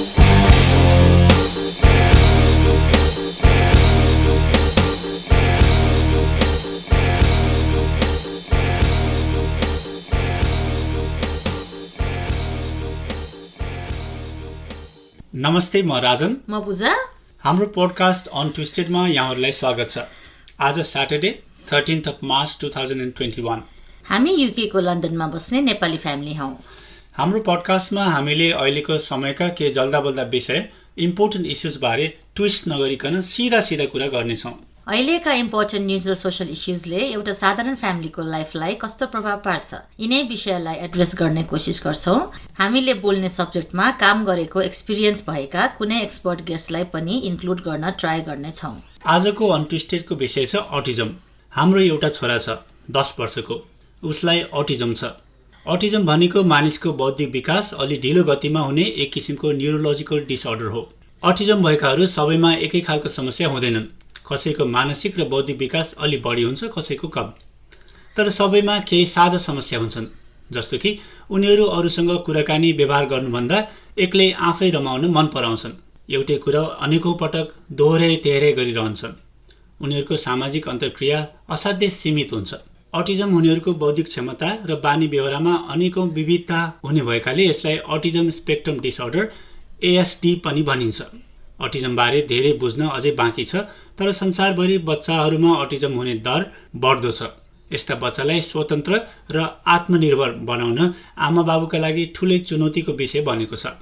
नमस्ते, म राजन, म पूजा। हाम्रो पोडकास्ट अन ट्विस्टेडमा यहाँहरूलाई स्वागत छ। आज सैटरडे 13 मार्च 2021। हामी युके को लन्डनमा बस्ने नेपाली फ्यामिली हौ। हाम्रो पोडकास्टमा हामीले अहिलेको समयका केही जल्दाबल्दा विषय इम्पोर्टेन्ट इस्युज बारे ट्विस्ट नगरिकन सीधा कुरा गर्नेछौँ। अहिलेका इम्पोर्टेन्ट न्युज र सोशल इस्युजले एउटा साधारण फ्यामिलीको लाइफलाई कस्तो प्रभाव पार्छ, यिनै विषयलाई एड्रेस गर्ने कोसिस गर्छौँ। हामीले बोल्ने सब्जेक्टमा काम गरेको एक्सपिरियन्स भएका कुनै एक्सपर्ट गेस्टलाई पनि इन्क्लुड गर्न ट्राई गर्नेछौँ। आजको अनट्विस्टेडको विषय छ अटिजम। हाम्रो एउटा छोरा छ 10 वर्षको, उसलाई अटिजम छ। अटिजम भनेको मानिसको बौद्धिक विकास अलि ढिलो गतिमा हुने एक किसिमको न्युरोलोजिकल डिसअर्डर हो। अटिजम भएकाहरू सबैमा एकै खालको समस्या हुँदैनन्। कसैको मानसिक र बौद्धिक विकास अलि बढी हुन्छ, कसैको कम। तर सबैमा केही साझा समस्या हुन्छन्, जस्तो कि उनीहरू अरूसँग कुराकानी व्यवहार गर्नुभन्दा एक्लै आफै रमाउन मन पराउँछन्। एउटै कुरा अनेकौं पटक दोहोर्याइ गरिरहन्छन्। उनीहरूको सामाजिक अन्तर्क्रिया असाध्यै सीमित हुन्छ। अटिजम हुनेहरूको बौद्धिक क्षमता र बानी व्यवहारमा अनेकौं विविधता हुने भएकाले यसलाई अटिजम स्पेक्ट्रम डिसअर्डर ASD पनि भनिन्छ। अटिजम बारे धेरै बुझ्न अझै बाँकी छ, तर संसारभरि बच्चाहरूमा अटिजम हुने दर बढ्दो छ। यस्ता बच्चालाई स्वतन्त्र र आत्मनिर्भर बनाउन आमाबाबुका लागि ठूलै चुनौतीको विषय बनेको छ।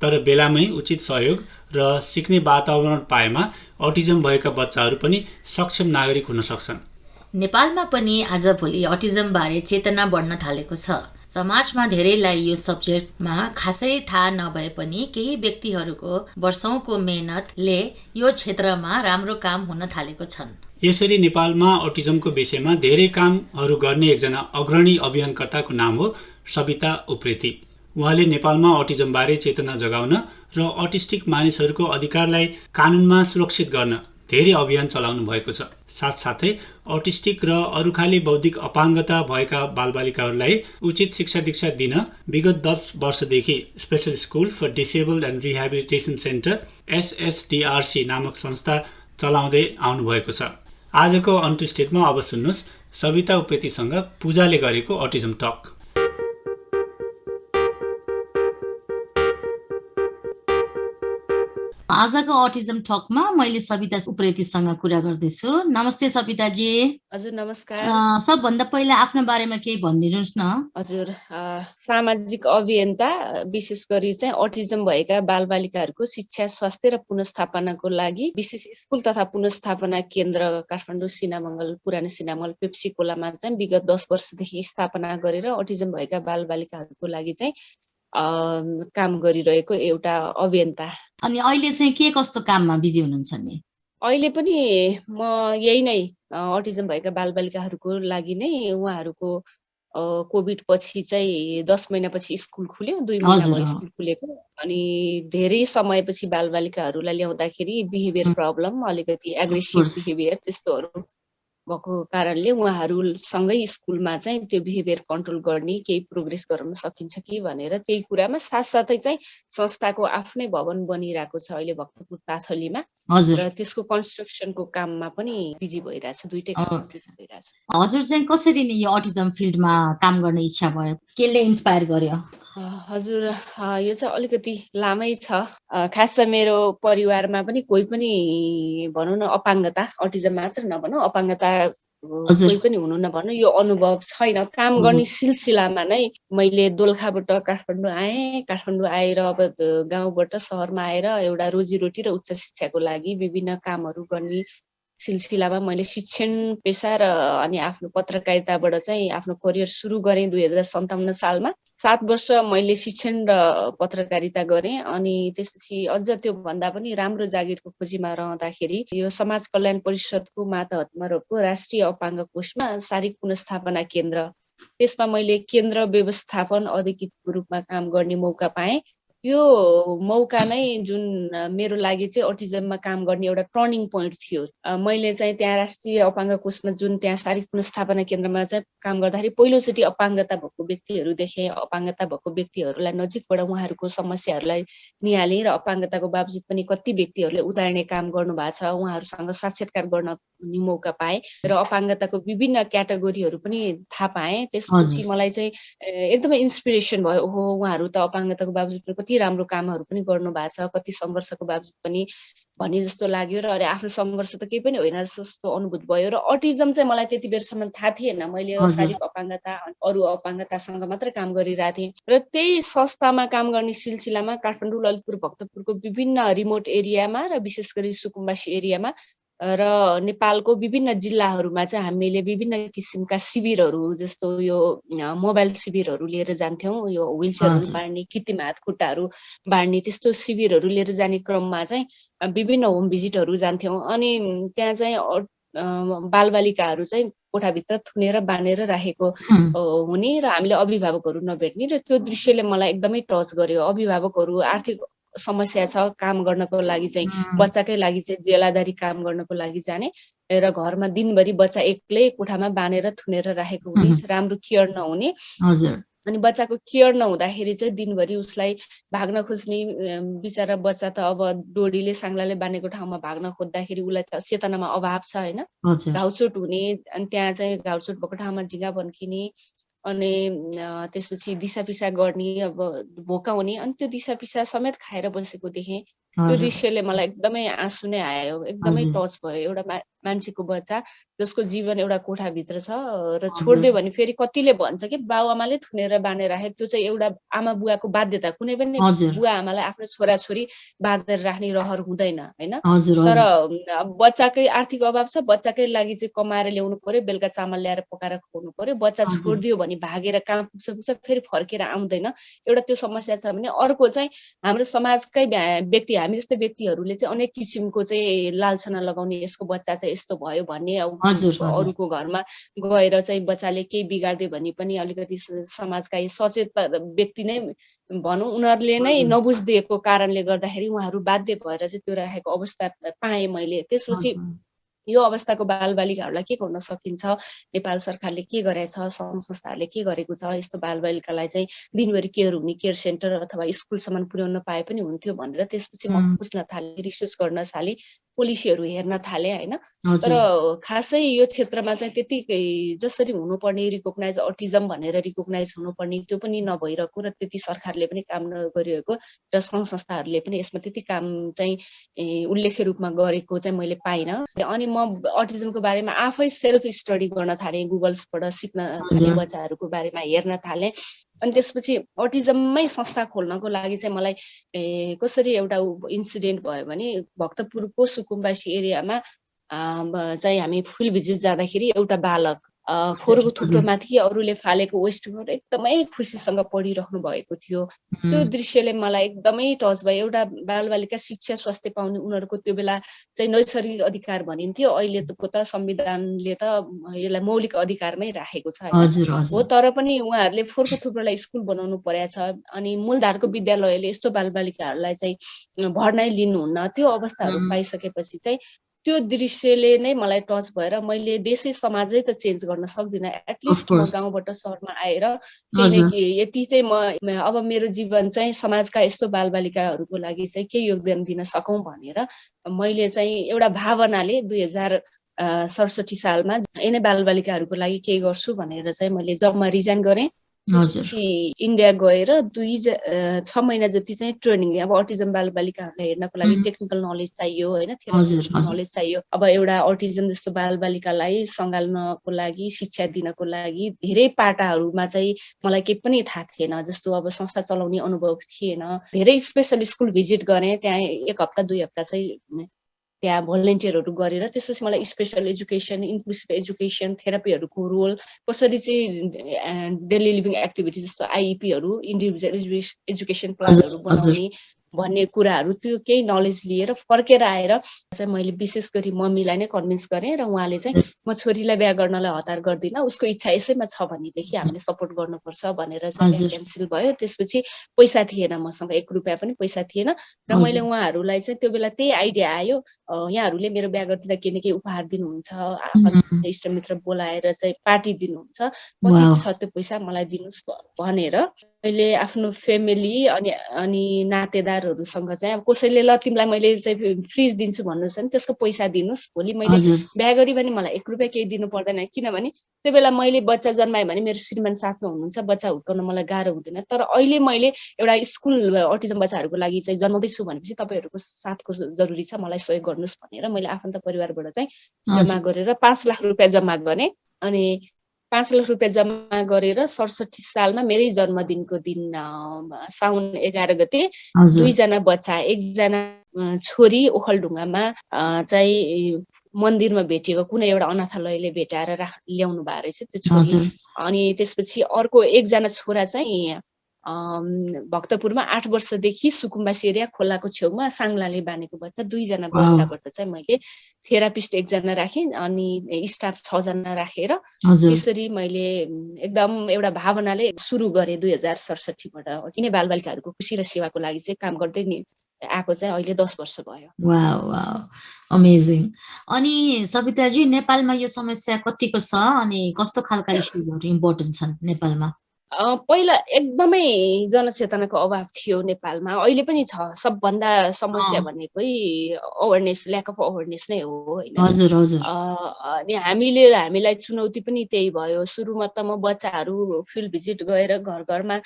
तर बेलामै उचित सहयोग र सिक्ने वातावरण पाएमा अटिजम भएका बच्चाहरू पनि सक्षम नागरिक हुन सक्छन्। नेपालमा पनि आजभोलि अटिजम बारे चेतना बढ्न थालेको छ। समाजमा धेरैलाई यो सब्जेक्टमा खासै थाहा नभए पनि केही व्यक्तिहरूको वर्षौंको मेहनतले यो क्षेत्रमा राम्रो काम हुन थालेको छन्। यसरी नेपालमा अटिजमको विषयमा धेरै कामहरू गर्ने एकजना अग्रणी अभियानकर्ताको नाम हो सविता उप्रेती। उहाँले नेपालमा अटिजम बारे चेतना जगाउन र अटिस्टिक मानिसहरूको अधिकारलाई कानुनमा सुरक्षित गर्न धेरै अभियान चलाउनु भएको छ। साथसाथै अटिस्टिक र अरू खाले बौद्धिक अपाङ्गता भएका बालबालिकाहरूलाई उचित शिक्षा दीक्षा दिन विगत 10 वर्षदेखि special school for disabled and rehabilitation centre SSDRC नामक संस्था चलाउँदै आउनुभएको छ। आजको अनट्विस्टेडमा अब सुन्नुहोस् सविता उप्रेतीसँग पूजाले गरेको अटिजम टक। आजको अटिजम टकमा मैले सविता उप्रेतीसँग कुरा गर्दैछु। नमस्ते सविताजी। हजुर नमस्कार। सबभन्दा पहिला आफ्नो बारेमा केही भनिदिनुहोस् न। हजुर सामाजिक अभियन्ता, विशेष गरी चाहिँ अटिजम भएका बालबालिकाहरूको शिक्षा, स्वास्थ्य र पुनर्स्थापनाको लागि विशेष स्कुल तथा पुनर्स्थापना केन्द्र काठमाडौँ सिनामङ्गल, पुरानो सिनामङ्गल पेप्सी कोलामा चाहिँ विगत 10 वर्षदेखि स्थापना गरेर अटिजम भएका बालबालिकाहरूको लागि चाहिँ काम गरिरहेको एउटा अभियन्ता। अनि अहिले चाहिँ के कस्तो काममा बिजी हुनुहुन्छ नि? अहिले पनि म यही नै अटिजम भएका बालबालिकाहरूको लागि नै उहाँहरूको कोभिड पछि चाहिँ 10 महिनापछि स्कुल खुल्यो, 2 महिना भयो स्कुल खुलेको। अनि धेरै समयपछि बालबालिकाहरूलाई ल्याउँदाखेरि बिहेभियर प्रब्लम, अलिकति एग्रेसिभ बिहेभियर त्यस्तोहरू भएको कारणले उहाँहरूसँगै स्कुलमा चाहिँ त्यो बिहेभियर कन्ट्रोल गर्ने केही प्रोग्रेस गराउन सकिन्छ कि भनेर त्यही कुरामा साथसाथै चाहिँ संस्थाको आफ्नै भवन बनिरहेको छ अहिले भक्तपुर पाथलीमा। र त्यसको कन्स्ट्रक्सनको काममा पनि बिजी भइरहेछ, दुईटै काममा बिजी भइरहेछ। हजुर चाहिँ कसरी नि यो अटिजम फिल्डमा काम गर्ने इच्छा भयो? केले इन्स्पायर गर्यो? हजुर यो चाहिँ अलिकति लामै छ। खास चाहिँ मेरो परिवारमा पनि कोही पनि भनौँ न अपाङ्गता, अटिजम मात्र नभनौँ अपाङ्गता कोही पनि हुनु नभनौँ यो अनुभव छैन। काम गर्ने सिलसिलामा नै मैले दोलखाबाट काठमाडौँ आएँ। काठमाडौँ आएर अब गाउँबाट सहरमा आएर एउटा रोजीरोटी र उच्च शिक्षाको लागि विभिन्न कामहरू गर्ने सिलसिलामा मैले शिक्षण पेसा र अनि आफ्नो पत्रकारिताबाट चाहिँ आफ्नो करियर सुरु गरेँ 2057 सालमा। 7 वर्ष मैले शिक्षण र पत्रकारिता गरेँ। अनि त्यसपछि अझ त्यो भन्दा पनि राम्रो जागिरको खोजीमा रहँदाखेरि यो समाज कल्याण परिषदको माता हतमरको राष्ट्रिय अपाङ्ग कोषमा शारीरिक पुनर्स्थापना केन्द्र, त्यसमा मैले केन्द्र व्यवस्थापन अधिकृतको रूपमा काम गर्ने मौका पाएँ। त्यो मौका नै जुन मेरो लागि चाहिँ अटिजममा काम गर्ने एउटा टर्निङ पोइन्ट थियो। मैले चाहिँ त्यहाँ राष्ट्रिय अपाङ्ग कोषमा जुन त्यहाँ शारीरिक पुनर्स्थापना केन्द्रमा चाहिँ काम गर्दाखेरि पहिलोचोटि अपाङ्गता भएको व्यक्तिहरू देखेँ। अपाङ्गता भएको व्यक्तिहरूलाई नजिकबाट उहाँहरूको समस्याहरूलाई निहालेँ र अपाङ्गताको बावजुद पनि कति व्यक्तिहरूले उदाहरणीय काम गर्नुभएको छ उहाँहरूसँग साक्षात्कार गर्न पनि मौका पाएँ र अपाङ्गताको विभिन्न क्याटेगोरीहरू पनि थाहा पाएँ। त्यसपछि मलाई चाहिँ एकदमै इन्सपिरेसन भयो। ओहो, उहाँहरू त अपाङ्गताको बावजुद पनि कति राम्रो कामहरू पनि गर्नुभएको छ, कति सङ्घर्षको बावजुद पनि भन्ने जस्तो लाग्यो र अरे आफ्नो सङ्घर्ष त केही पनि होइन जस्तो अनुभूत भयो। र अटिजम चाहिँ मलाई त्यति बेरसम्म थाहा थिएन। मैले शारीरिक अपाङ्गता अरू अपाङ्गतासँग मात्रै काम गरिरहेको थिएँ र त्यही संस्थामा काम गर्ने सिलसिलामा काठमाडौँ, ललितपुर, भक्तपुरको विभिन्न रिमोट एरियामा र विशेष गरी सुकुम्बासी एरियामा र नेपालको विभिन्न जिल्लाहरूमा चाहिँ हामीले विभिन्न किसिमका शिविरहरू जस्तो यो मोबाइल शिविरहरू लिएर जान्थ्यौँ। यो व्हिलचेयरहरू बाँड्ने, कृत्रिम हात खुट्टाहरू बाँड्ने त्यस्तो शिविरहरू लिएर जाने क्रममा चाहिँ विभिन्न होम भिजिटहरू जान्थ्यौँ। अनि त्यहाँ चाहिँ बालबालिकाहरू चाहिँ कोठाभित्र थुनेर बाँधेर राखेको हुने र हामीले अभिभावकहरू नभेट्ने र त्यो दृश्यले मलाई एकदमै टच गर्यो। अभिभावकहरू आर्थिक समस्या छ, काम गर्नको लागि चाहिँ बच्चाकै लागि चाहिँ जेलादारी काम गर्नको लागि जाने र घरमा दिनभरि बच्चा एक्लै कोठामा बाँधेर थुनेर राखेको हुने, राम्रो केयर नहुने। अनि बच्चाको केयर नहुँदाखेरि चाहिँ दिनभरि उसलाई भाग्न खोज्ने बिचरा बच्चा त अब डोरीले साङ्लाले बाँधेको ठाउँमा भाग्न खोज्दाखेरि उसलाई त चेतनामा अभाव छ होइन, घाउचोट हुने। अनि त्यहाँ चाहिँ घाउचोट भएको ठाउँमा झिँगा भन्किने अनि त्यसपछि दिसा पिसा गर्ने, अब भोकाउने। अनि त्यो दिसा पिसा समेत खाएर बसेको देखेँ। त्यो दृश्यले मलाई एकदमै आँसु नै आयो, एकदमै टच भयो। एउटा मान्छेको बच्चा जसको जीवन एउटा कोठाभित्र छ र छोडिदियो भने फेरि कतिले भन्छ कि बाबुआमाले थुनेर बाँधेर राखे, त्यो चाहिँ एउटा आमा बुवाको बाध्यता। कुनै पनि बुवा आमालाई आफ्नो छोराछोरी बाँधेर राख्ने रहर हुँदैन होइन। तर बच्चाकै आर्थिक अभाव छ, बच्चाकै लागि चाहिँ कमाएर ल्याउनु पर्यो, बेलुका चामल ल्याएर पकाएर खुवाउनु पर्यो। बच्चा छोडिदियो भने भागेर कहाँ पुग्छ फेरि फर्केर आउँदैन। एउटा त्यो समस्या छ भने अर्को चाहिँ हाम्रो समाजकै व्यक्ति, हामी जस्तै व्यक्तिहरूले चाहिँ अनेक किसिमको चाहिँ लालछना लगाउने, यसको बच्चा चाहिँ यस्तो भयो भन्ने, अरूको घरमा गएर चाहिँ बच्चाले केही बिगार्दियो भने पनि अलिकति समाजका सचेत व्यक्ति नै भनौँ, उनीहरूले नै नबुझिदिएको कारणले गर्दाखेरि उहाँहरू बाध्य भएर चाहिँ त्यो राखेको अवस्था पाएँ मैले। त्यसपछि यो अवस्थाको बालबालिकाहरूलाई के गर्न सकिन्छ, नेपाल सरकारले के गरेछ, सङ्घ संस्थाहरूले के गरेको छ, यस्तो बालबालिकालाई चाहिँ दिनभरि केयर हुने केयर सेन्टर अथवा स्कुलसम्म पुर्याउन पाए पनि हुन्थ्यो भनेर त्यसपछि म बुझ्न थालेँ, रिसर्च गर्न थालेँ, पोलिसीहरू हेर्न थालेँ होइन। तर खासै यो क्षेत्रमा चाहिँ त्यति जसरी हुनुपर्ने रिकग्नाइज अटिजम भनेर रिकग्नाइज हुनुपर्ने त्यो पनि नभइरहेको र त्यति सरकारले पनि काम नगरिरहेको र सङ्घ संस्थाहरूले पनि यसमा त्यति काम चाहिँ उल्लेख्य रूपमा गरेको चाहिँ मैले पाइनँ। अनि म अटिजमको बारेमा आफै सेल्फ स्टडी गर्न थालेँ, गुगल्सबाट सिक्न थालेँ, बच्चाहरूको बारेमा हेर्न थालेँ। अनि त्यसपछि अटिजममै संस्था खोल्नको लागि चाहिँ मलाई कसरी एउटा इन्सिडेन्ट भयो भने भक्तपुरको सुकुम्बासी एरियामा चाहिँ हामी फिल्ड भिजिट जाँदाखेरि एउटा बालक फोहोरको थुप्रोमाथि अरूले फालेको वेस्टबाट एकदमै खुसीसँग पढिराख्नु भएको थियो। त्यो दृश्यले मलाई एकदमै टच भयो। एउटा बालबालिका शिक्षा स्वास्थ्य पाउने उनीहरूको त्यो बेला चाहिँ नैसर्गिक अधिकार भनिन्थ्यो, अहिलेको त संविधानले त यसलाई मौलिक अधिकारमै राखेको छ हो। तर पनि उहाँहरूले फोहोरको थुप्रोलाई स्कुल बनाउनु परेको छ। अनि मूलधारको विद्यालयले यस्तो बालबालिकाहरूलाई चाहिँ भर्नै लिनुहुन्न। त्यो अवस्थाहरू पाइसकेपछि चाहिँ त्यो दृश्यले नै मलाई टच भएर मैले देशै समाजै त चेन्ज गर्न सक्दिनँ, एटलिस्ट म गाउँबाट सहरमा आएर यति चाहिँ म अब मेरो जीवन चाहिँ समाजका यस्तो बालबालिकाहरूको लागि चाहिँ के योगदान दिन सकौँ भनेर मैले चाहिँ एउटा भावनाले 2067 सालमा यिनै बालबालिकाहरूको लागि केही गर्छु भनेर चाहिँ मैले जबमा रिजाइन गरेँ। त्यसपछि इन्डिया गएर 6 महिना जति चाहिँ ट्रेनिङ। अब अटिजम बालबालिकाहरूलाई हेर्नको लागि टेक्निकल नलेज चाहियो होइन, थेरापिस्टिक नलेज चाहियो। अब एउटा अटिजम जस्तो बालबालिकालाई सँगाल्नको लागि, शिक्षा दिनको लागि धेरै पाटाहरूमा चाहिँ मलाई केही पनि थाहा थिएन। जस्तो अब संस्था चलाउने अनुभव थिएन। धेरै स्पेसल स्कुल भिजिट गरेँ, त्यहाँ 1 हप्ता 2 हप्ता चाहिँ त्यहाँ भोलिन्टियरहरू गरेर त्यसपछि मलाई स्पेसल एजुकेसन, इन्क्लुसिभ एजुकेसन, थेरापीहरूको रोल कसरी चाहिँ डेली लिभिङ एक्टिभिटी जस्तो आइइपीहरू, इन्डिभिजुअल एजुकेसन प्लानहरू बनाउने, भन्ने कुराहरू त्यो केही नलेज लिएर फर्केर आएर चाहिँ मैले विशेष गरी मम्मीलाई नै कन्भिन्स गरेँ र उहाँले चाहिँ म छोरीलाई बिहा गर्नलाई हतार गर्दिनँ, उसको इच्छा यसैमा छ भनेदेखि हामीले सपोर्ट गर्नुपर्छ भनेर चाहिँ बिहा हजुर क्यान्सल भयो। त्यसपछि पैसा थिएन मसँग, 1 रुपियाँ पनि पैसा थिएन र मैले हजुर उहाँहरूलाई चाहिँ त्यो बेला त्यही आइडिया आयो, यहाँहरूले मेरो बिहा गर्दा केही न केही उपहार दिनुहुन्छ, इष्टमित्र बोलाएर चाहिँ पार्टी दिनुहुन्छ, कति वाउ छ त्यो पैसा मलाई दिनुहोस् भनेर मैले आफ्नो फ्यामिली अनि नातेदारहरूसँग चाहिँ अब कसैले ल तिमीलाई मैले चाहिँ फ्रिज दिन्छु भन्नुहुन्छ भने त्यसको पैसा दिनुहोस्, भोलि मैले हजुर बिहा गरी भने मलाई 1 रुपियाँ केही दिनु पर्दैन। किनभने त्यो बेला मैले बच्चा जन्माएँ भने मेरो श्रीमान साथमा हुनुहुन्छ, बच्चा हुर्काउन मलाई गाह्रो हुँदैन। तर अहिले मैले एउटा स्कुल अटिजम बच्चाहरूको लागि चाहिँ जन्माउँदैछु भनेपछि तपाईँहरूको साथको जरुरी छ, मलाई सहयोग गर्नुहोस् भनेर मैले आफन्त परिवारबाट चाहिँ जम्मा हजुर गरेर 5 लाख रुपियाँ जम्मा गरेँ। अनि 5 लाख रुपियाँ जम्मा गरेर 67 सालमा मेरै जन्मदिनको दिन साउन 11 गते हजुर 2 जना बच्चा, 1 जना छोरी ओखलढुङ्गामा चाहिँ मन्दिरमा भेटिएको कुनै एउटा अनाथालयले भेटाएर ल्याउनु भएको रहेछ त्यो छोरी। हजुर अनि त्यसपछि अर्को 1 जना छोरा चाहिँ भक्तपुरमा 8 वर्षदेखि सुकुम्बासी एरिया खोलाको छेउमा साङ्लाले बानेको बच्चा। 2 जना वाउ बच्चाबाट चाहिँ मैले थेरापिस्ट 1 जना राखेँ अनि स्टाफ 6 जना राखेर हजुर त्यसरी मैले एकदम एउटा भावनाले सुरु गरेँ 2067 बाट। किन बालबालिकाहरूको खुसी र सेवाको लागि चाहिँ काम गर्दै नि आएको चाहिँ अहिले 10 वर्ष भयो। Wow wow amazing. अनि सविताजी नेपालमा यो समस्या कतिको छ अनि कस्तो खालका इस्युजहरू इम्पोर्टेन्ट छन् नेपालमा? पहिला एकदमै जनचेतनाको अभाव थियो नेपालमा, अहिले पनि छ। सबभन्दा समस्या भनेकै अवेरनेस, ल्याक अफ अवेरनेस नै हो होइन। हजुर हजुर अनि हामीलाई चुनौती पनि त्यही भयो। सुरुमा त म बच्चाहरू फिल्ड भिजिट गएर घर घरमा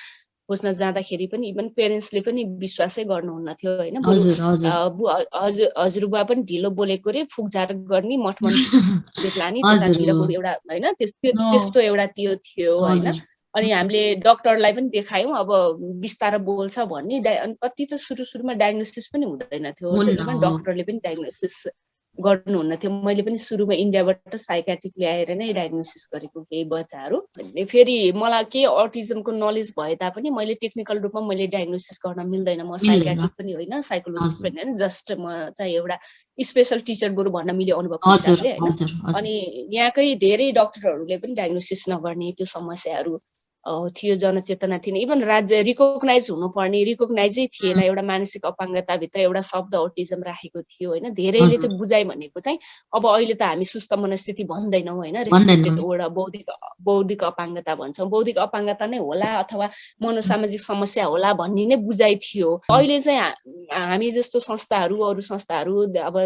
खोज्न जाँदाखेरि पनि इभन पेरेन्ट्सले पनि विश्वासै गर्नुहुन्न थियो होइन। हजुर हजुर हजुरबुवा पनि ढिलो बोलेको रे, फुकझार गर्ने, मठ मन्दिर लाने, हजुर त्यतातिर बरु एउटा होइन त्यस्तो एउटा त्यो थियो होइन। हजुर अनि हामीले डक्टरलाई पनि देखायौँ, अब बिस्तारो बोल्छ भन्ने। अनि कति त सुरुमा डायग्नोसिस पनि हुँदैन थियो, त्यतिमा डक्टरले पनि डायग्नोसिस गर्नुहुन्न थियो। मैले पनि सुरुमा इन्डियाबाट साइकाट्रिक ल्याएर नै डायग्नोसिस गरेको केही बच्चाहरू। फेरि मलाई के अटिजमको नलेज भए तापनि मैले टेक्निकल रूपमा मैले डायग्नोसिस गर्न मिल्दैन। म साइकाट्रिक पनि होइन, साइकोलोजिस्ट पनि होइन, जस्ट म चाहिँ एउटा स्पेसल टिचर बरु भन्न मिल्यो अनुभवको हिसाबले होइन। अनि यहाँकै धेरै डक्टरहरूले पनि डायग्नोसिस नगर्ने त्यो समस्याहरू थियो, जनचेतना थिएन। इभन राज्य रिकग्नाइज हुनुपर्ने रिकग्नाइजै थिएन। एउटा मानसिक अपाङ्गताभित्र एउटा शब्द अटिजम राखेको थियो होइन। धेरैले चाहिँ बुझाइ भनेको चाहिँ अब अहिले त हामी सुस्त मनस्थिति भन्दैनौँ होइन, रेस्ट्रिक्टेड एउटा बौद्धिक अपाङ्गता भन्छौँ। बौद्धिक अपाङ्गता नै होला अथवा मनोसामाजिक समस्या होला भन्ने नै बुझाइ थियो। अहिले चाहिँ हामी जस्तो संस्थाहरू, अरू संस्थाहरू अब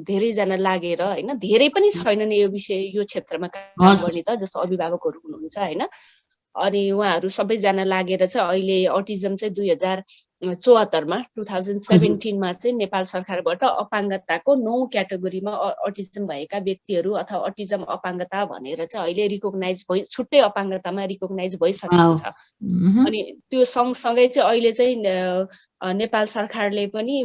धेरैजना लागेर होइन, धेरै पनि छैनन् यो विषय यो क्षेत्रमा काम गर्ने त, जस्तो अभिभावकहरू हुनुहुन्छ होइन। अनि उहाँहरू सबैजना लागेर चाहिँ अहिले अटिजम चाहिँ 2017 मा चाहिँ नेपाल सरकारबाट अपाङ्गताको 9 क्याटेगोरीमा अटिजम भएका व्यक्तिहरू अथवा अटिजम अपाङ्गता भनेर चाहिँ अहिले रिकग्नाइज छुट्टै अपाङ्गतामा रिकग्नाइज भइसकेको छ। अनि त्यो सँगसँगै चाहिँ अहिले चाहिँ नेपाल सरकारले पनि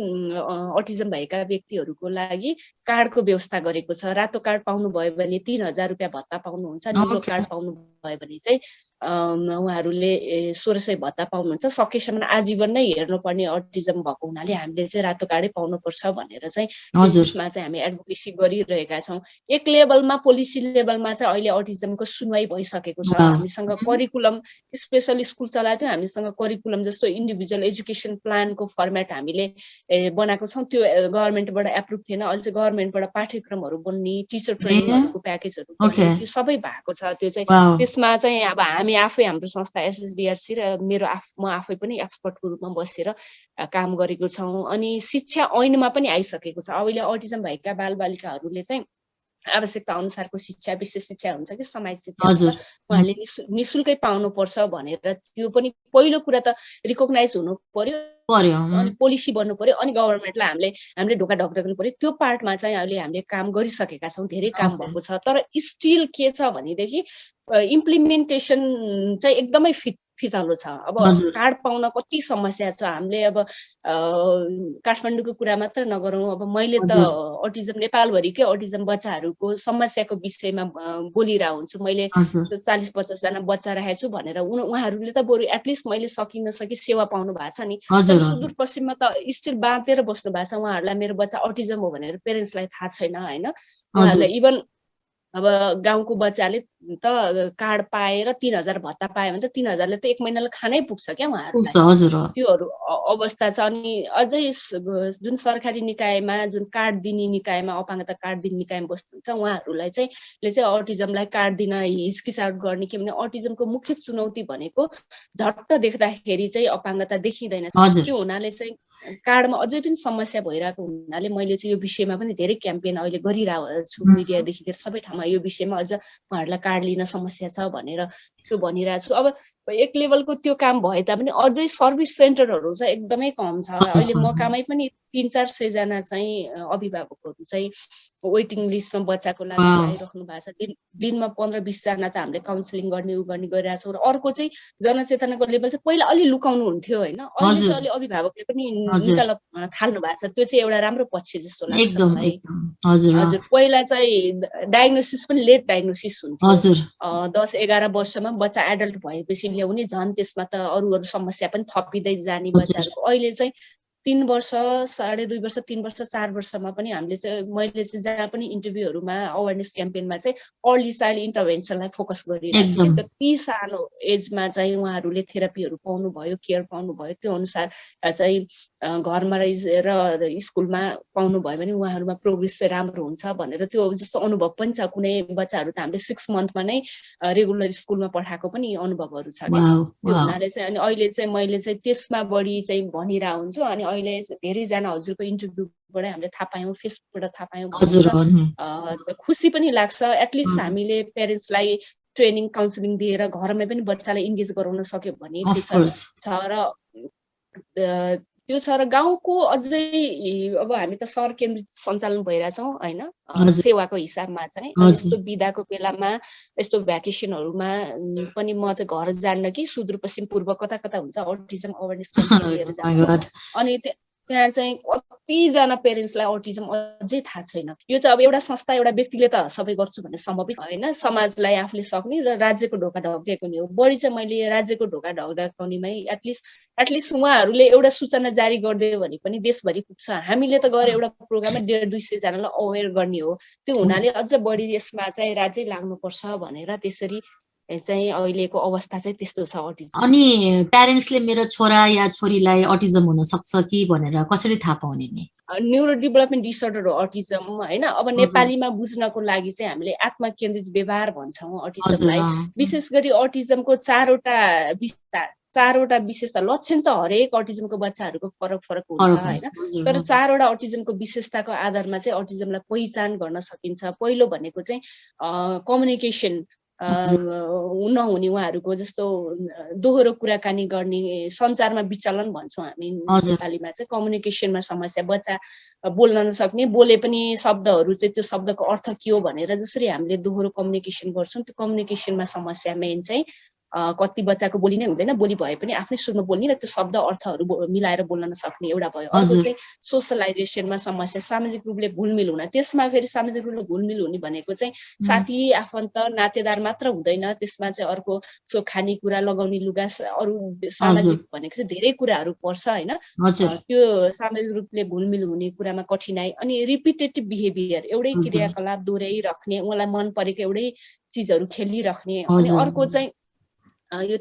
अटिजम भएका व्यक्तिहरूको लागि कार्डको व्यवस्था गरेको छ। रातो कार्ड पाउनुभयो भने 3000 रुपियाँ भत्ता पाउनुहुन्छ, निलो कार्ड पाउनुभयो भने चाहिँ उहाँहरूले 1600 भत्ता पाउनुहुन्छ। सकेसम्म आजीवन नै हेर्नुपर्ने अटिजम भएको हुनाले हामीले चाहिँ रातो कार्डै पाउनुपर्छ भनेर चाहिँ त्यसमा चाहिँ हामी एडभोकेसी गरिरहेका छौँ। एक लेभलमा पोलिसी लेभलमा चाहिँ अहिले अटिजमको सुनवाई भइसकेको छ। हामीसँग करिकुलम, स्पेसल स्कुल चलाएको थियो, हामीसँग करिकुलम जस्तो इन्डिभिजुअल एजुकेसन प्लानको फर्मेट हामीले बनाएको छौँ। त्यो गभर्मेन्टबाट एप्रुभ थिएन, अहिले चाहिँ गभर्मेन्टबाट पाठ्यक्रमहरू बन्ने, टिचर ट्रेनिङहरूको प्याकेजहरू बन्ने, त्यो सबै भएको छ। त्यो चाहिँ त्यसमा चाहिँ अब हामी आफै हाम्रो संस्था एसएसडिआरसी र म आफै पनि एक्सपर्टको रूपमा बसेर काम गरेको छौँ। अनि शिक्षा ऐनमा पनि आइसकेको छ। अहिले अटिजम भएका बालबालिकाहरूले चाहिँ आवश्यकता अनुसारको शिक्षा, विशेष शिक्षा हुन्छ कि समाज शिक्षा हुन्छ, उहाँले निशुल्कै पाउनुपर्छ भनेर त्यो पनि पहिलो कुरा त रिकग्नाइज हुनु पर्यो, अनि पोलिसी बन्नु पर्यो, अनि गभर्मेन्टलाई हामीले ढोका ढकढक्नु पर्यो। त्यो पार्टमा चाहिँ अहिले हामीले काम गरिसकेका छौँ, धेरै काम भएको छ। तर स्टिल के छ भनेदेखि इम्प्लिमेन्टेसन चाहिँ एकदमै फितलो छ। अब हजुर कार्ड पाउन कति समस्या छ। हामीले अब काठमाडौँको कुरा मात्र नगरौँ, अब मैले त हजुर अटिजम नेपालभरिकै अटिजम बच्चाहरूको समस्याको विषयमा बोलिरहेको हुन्छु। मैले हजुर 40-50 जना बच्चा राखेको छु भनेर उहाँहरूले त बरु एटलिस्ट मैले सकि नसकी सेवा पाउनु भएको छ नि। तर हजुर हजुर सुदूरपश्चिममा त स्टिल बाँधेर बस्नु भएको छ। उहाँहरूलाई मेरो बच्चा अटिजम हो भनेर पेरेन्ट्सलाई थाहा छैन होइन। हजुर उहाँहरूलाई इभन अब गाउँको बच्चाले त कार्ड पाएर 3000 भत्ता पायो भने त 3000ले त 1 महिनालाई खानै पुग्छ क्या उहाँहरूलाई। पुग्छ हजुर त्योहरू अवस्था छ। अनि अझै जुन सरकारी निकायमा, जुन कार्ड दिने निकायमा, अपाङ्गता कार्ड दिने निकायमा बस्नुहुन्छ उहाँहरूलाई चाहिँ अटिजमलाई कार्ड दिन हिचकिचाट गर्ने। के भने अटिजमको मुख्य चुनौती भनेको झट्ट देख्दाखेरि चाहिँ अपाङ्गता देखिँदैन। हजुर त्यो हुनाले चाहिँ कार्डमा अझै पनि समस्या भइरहेको हुनाले मैले चाहिँ यो विषयमा पनि धेरै क्याम्पेन अहिले गरिरहेको छु। मिडियादेखि लिएर सबै ठाउँमा यो विषयमा अझ उहाँहरूलाई कार्ड लिन समस्या छ भनेर त्यो भनिरहेको छु। अब एक लेभलको त्यो काम भए तापनि अझै सर्भिस सेन्टरहरू चाहिँ एकदमै कम छ। अहिले मकामै पनि 300-400 जना चाहिँ अभिभावकहरू चाहिँ वेटिङ लिस्टमा बच्चाको लागि आइराख्नु भएको छ। दिनमा 15-20 जना त हामीले काउन्सिलिङ गर्ने गरिरहेको छौँ। र अर्को चाहिँ जनचेतनाको लेभल चाहिँ पहिला अलि लुकाउनु हुन्थ्यो होइन, अहिले चाहिँ अलि अभिभावकले पनि निकाल्न थाल्नु भएको छ। त्यो चाहिँ एउटा राम्रो पक्ष जस्तो लाग्छ मलाई। हजुर पहिला चाहिँ डायग्नोसिस पनि लेट डायग्नोसिस हुन्थ्यो। 10-11 वर्षमा बच्चा एडल्ट भएपछि ल्याउने, झन् त्यसमा त अरू समस्या पनि थपिँदै जाने बच्चाहरूको। अहिले चाहिँ 3 वर्ष, 2.5 वर्ष, 3 वर्ष, 4 वर्षमा पनि हामीले चाहिँ मैले चाहिँ जहाँ पनि इन्टरभ्यूहरूमा अवेरनेस क्याम्पेनमा चाहिँ अर्ली चाइल्ड इन्टरभेन्सनलाई फोकस गरिरहेको छु। जति सानो एजमा चाहिँ उहाँहरूले थेरापीहरू पाउनुभयो, केयर पाउनुभयो, त्यो अनुसार चाहिँ घरमा र स्कुलमा पाउनुभयो भने उहाँहरूमा प्रोग्रेस चाहिँ राम्रो हुन्छ भनेर त्यो जस्तो अनुभव पनि छ। कुनै बच्चाहरू त हामीले 6 मन्थमा नै रेगुलर स्कुलमा पठाएको पनि अनुभवहरू छ क्या। त्यो हुनाले चाहिँ अनि अहिले चाहिँ मैले चाहिँ त्यसमा बढी चाहिँ भनिरहेको हुन्छु। अनि अहिले धेरैजना हजुरको इन्टरभ्यूबाट हामीले थाहा पायौँ, फेसबुकबाट थाहा पायौँ, खुसी पनि लाग्छ। एटलिस्ट हामीले पेरेन्ट्सलाई ट्रेनिङ काउन्सिलिङ दिएर घरमै पनि बच्चालाई इन्गेज गराउन सक्यो भने त्यो छ। र त्यो छ। र गाउँको अझै अब हामी त सहर केन्द्रित सञ्चालन भइरहेछौँ होइन, सेवाको हिसाबमा चाहिँ। अनि यस्तो बिदाको बेलामा, यस्तो भ्याकेसनहरूमा पनि म चाहिँ घर जान्न कि सुदूरपश्चिम पूर्व कता कता हुन्छ अटिजम अवेरनेस क्याम्पेन लिएर जान्छु। अनि त्यहाँ चाहिँ कतिजना पेरेन्ट्सलाई अटिजम अझै थाहा छैन। यो चाहिँ अब एउटा संस्था, एउटा व्यक्तिले त सबै गर्छु भन्ने सम्भवित होइन। समाजलाई आफूले सक्ने र राज्यको ढोका ढल्काउने हो। बढी चाहिँ मैले राज्यको ढोका ढल्काउनेमै एटलिस्ट उहाँहरूले एउटा सूचना जारी गरिदियो भने पनि देशभरि पुग्छ। हामीले त गएर एउटा प्रोग्राममा 150-200 जनालाई अवेर गर्ने हो। त्यो हुनाले अझ बढी यसमा चाहिँ राज्य लाग्नुपर्छ भनेर त्यसरी चाहिँ अहिलेको अवस्था चाहिँ त्यस्तो छ अटिजम। अनि प्यारेन्ट्सले मेरो छोरा या छोरीलाई अटिजम हुन सक्छ कि भनेर कसरी थाहा पाउने नि? न्युरो डेभलपमेन्ट डिसअर्डर हो अटिजम होइन। अब नेपालीमा बुझ्नको लागि चाहिँ हामीले आत्मा केन्द्रित व्यवहार भन्छौँ अटिजमलाई। विशेष गरी अटिजमको 4वटा विशेषता, लक्षण त हरेक अटिजमको बच्चाहरूको फरक हुन्छ होइन। तर 4वटा अटिजमको विशेषताको आधारमा चाहिँ अटिजमलाई पहिचान गर्न सकिन्छ। पहिलो भनेको चाहिँ कम्युनिकेसन नहुने, उहाँहरूको जस्तो दोहोरो कुराकानी गर्ने, सञ्चारमा विचलन भन्छौँ हामी नेपालीमा चाहिँ। कम्युनिकेसनमा समस्या, बच्चा बोल्न नसक्ने, बोले पनि शब्दहरू चाहिँ त्यो शब्दको अर्थ के हो भनेर जसरी हामीले दोहोरो कम्युनिकेसन गर्छौँ, त्यो कम्युनिकेसनमा समस्या मेन चाहिँ कति बच्चाको बोली नै हुँदैन, बोली भए पनि आफ्नै सुरमा बोल्ने र त्यो शब्द अर्थहरू मिलाएर बोल्न नसक्ने एउटा भयो। अर्को चाहिँ सोसलाइजेसनमा समस्या, सामाजिक रूपले घुलमिल हुन। त्यसमा फेरि सामाजिक रूपले घुलमिल हुने भनेको चाहिँ साथी आफन्त नातेदार मात्र हुँदैन, त्यसमा चाहिँ अर्को खानेकुरा, लगाउने लुगा, अरू सामाजिक भनेको चाहिँ धेरै कुराहरू पर्छ होइन। त्यो सामाजिक रूपले घुलमिल हुने कुरामा कठिनाइ। अनि रिपिटेटिभ बिहेभियर, एउटै क्रियाकलाप दोहोऱ्याइराख्ने, उहाँलाई मन परेको एउटै चिजहरू खेलिराख्ने। अनि अर्को चाहिँ यो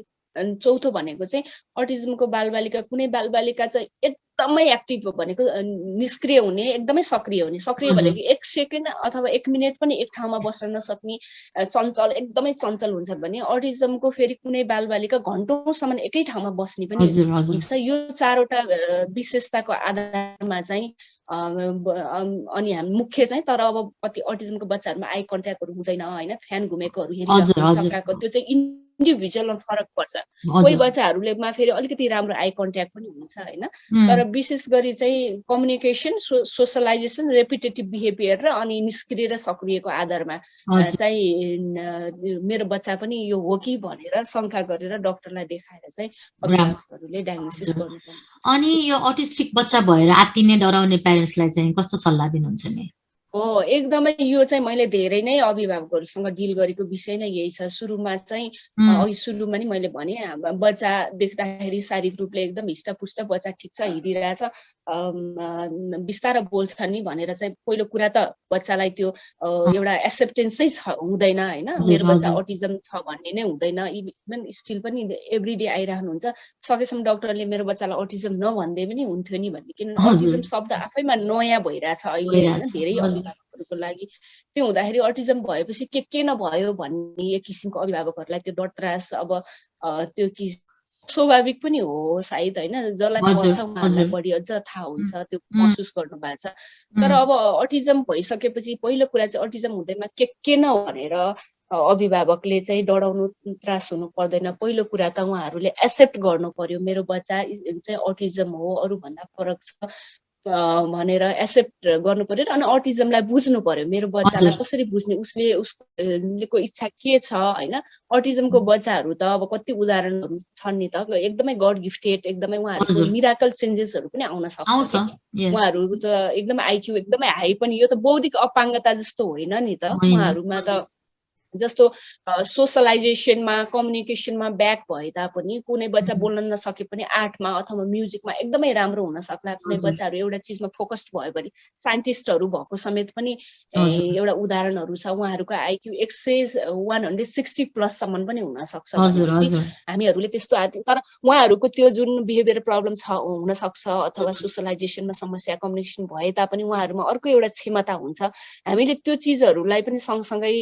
चौथो भनेको चाहिँ अटिजमको बालबालिका, कुनै बालबालिका चाहिँ एकदमै एक्टिभ भनेको निष्क्रिय हुने, एकदमै सक्रिय हुने। सक्रिय भनेको 1 सेकेन्ड अथवा 1 मिनट पनि एक ठाउँमा बस्न नसक्ने, चञ्चल, एकदमै चञ्चल हुन्छ भने अटिजमको फेरि कुनै बालबालिका घन्टौँसम्म एकै ठाउँमा बस्ने पनि हुन्छ। यो 4वटा विशेषताको आधारमा चाहिँ अनि हामी मुख्य चाहिँ, तर अब कति अटिजमको बच्चाहरूमा आई कन्ट्याक्टहरू हुँदैन होइन, फ्यान घुमेकोहरू हेरिरहेको, चक्राको, त्यो चाहिँ इन्डिभिजुअलमा फरक पर्छ। कोही बच्चाहरूलेमा फेरि अलिकति राम्रो आई कन्ट्याक्ट पनि हुन्छ होइन, तर विशेष गरी चाहिँ कम्युनिकेसन, सोसलाइजेसन, रेपिटेटिभ बिहेभियर र अनि निष्क्रिय र सक्रियको आधारमा चाहिँ मेरो बच्चा पनि यो हो कि भनेर शङ्का गरेर डक्टरलाई देखाएर चाहिँ अभिभावकहरूले डायग्नोसिस गर्नुपर्छ। अनि यो अटिस्टिक बच्चा भएर आत्तिने डराउने प्यारेन्ट्सलाई चाहिँ कस्तो सल्लाह दिनुहुन्छ नि? हो, एकदमै यो चाहिँ मैले धेरै नै अभिभावकहरूसँग डिल गरेको विषय नै यही छ। सुरुमा चाहिँ अघि सुरुमा नि मैले भने बच्चा देख्दाखेरि शारीरिक रूपले एकदम हिष्टपुष्ट, बच्चा ठिक छ, हिँडिरहेछ, बिस्तारै बोल्छ नि भनेर चाहिँ पहिलो कुरा त बच्चालाई त्यो एउटा एक्सेप्टेन्सै हुँदैन होइन, मेरो बच्चा अटिजम छ भन्ने नै हुँदैन। इभन स्टिल पनि एभ्री डे आइरहनुहुन्छ, सकेसम्म डक्टरले मेरो बच्चालाई अटिजम नभन्दै पनि हुन्थ्यो नि भन्ने, किनभने अटिजम शब्द आफैमा नयाँ भइरहेछ अहिले होइन धेरै अभिभावकहरूको लागि। त्यो हुँदाखेरि अटिजम भएपछि के नभयो भन्ने एक किसिमको अभिभावकहरूलाई त्यो डर त्रास अब त्यो कि स्वाभाविक पनि हो सायद होइन, जसलाई पर्छ उहाँहरूलाई बढी अझ थाहा हुन्छ, त्यो महसुस गर्नु भएको छ। तर अब अटिजम भइसकेपछि पहिलो कुरा चाहिँ अटिजम हुँदैमा के न भनेर अभिभावकले चाहिँ डराउनु त्रास हुनु पर्दैन। पहिलो कुरा त उहाँहरूले एक्सेप्ट गर्नु पर्यो, मेरो बच्चा चाहिँ अटिजम हो, अरूभन्दा फरक छ भनेर एक्सेप्ट गर्नु पर्यो। अनि अटिजमलाई बुझ्नु पर्यो, मेरो बच्चालाई कसरी बुझ्ने, उसको इच्छा के छ होइन। अटिजमको बच्चाहरू त अब कति उदाहरणहरू छन् नि त, एकदमै गड गिफ्टेड, एकदमै उहाँहरूको मिराकल चेन्जेसहरू पनि आउन सक्छ। उहाँहरू त एकदमै आइक्यू एकदमै हाई पनि, यो त बौद्धिक अपाङ्गता जस्तो होइन नि त। उहाँहरूमा त जस्तो सोसलाइजेसनमा, कम्युनिकेसनमा ब्याक भए तापनि कुनै बच्चा बोल्न नसके पनि आर्टमा अथवा म्युजिकमा एकदमै राम्रो हुन सक्ला। कुनै बच्चाहरू एउटा चिजमा फोकस्ड भयो भने साइन्टिस्टहरू भएको समेत पनि एउटा उदाहरणहरू छ। उहाँहरूको आइक्यू 160 प्लससम्म पनि हुन सक्छ। हामीहरूले त्यस्तो तर उहाँहरूको त्यो जुन बिहेभियर प्रब्लम छ हुन सक्छ अथवा सोसलाइजेसनमा समस्या, कम्युनिकेसन भए तापनि उहाँहरूमा अर्को एउटा क्षमता हुन्छ। हामीले त्यो चिजहरूलाई पनि सँगसँगै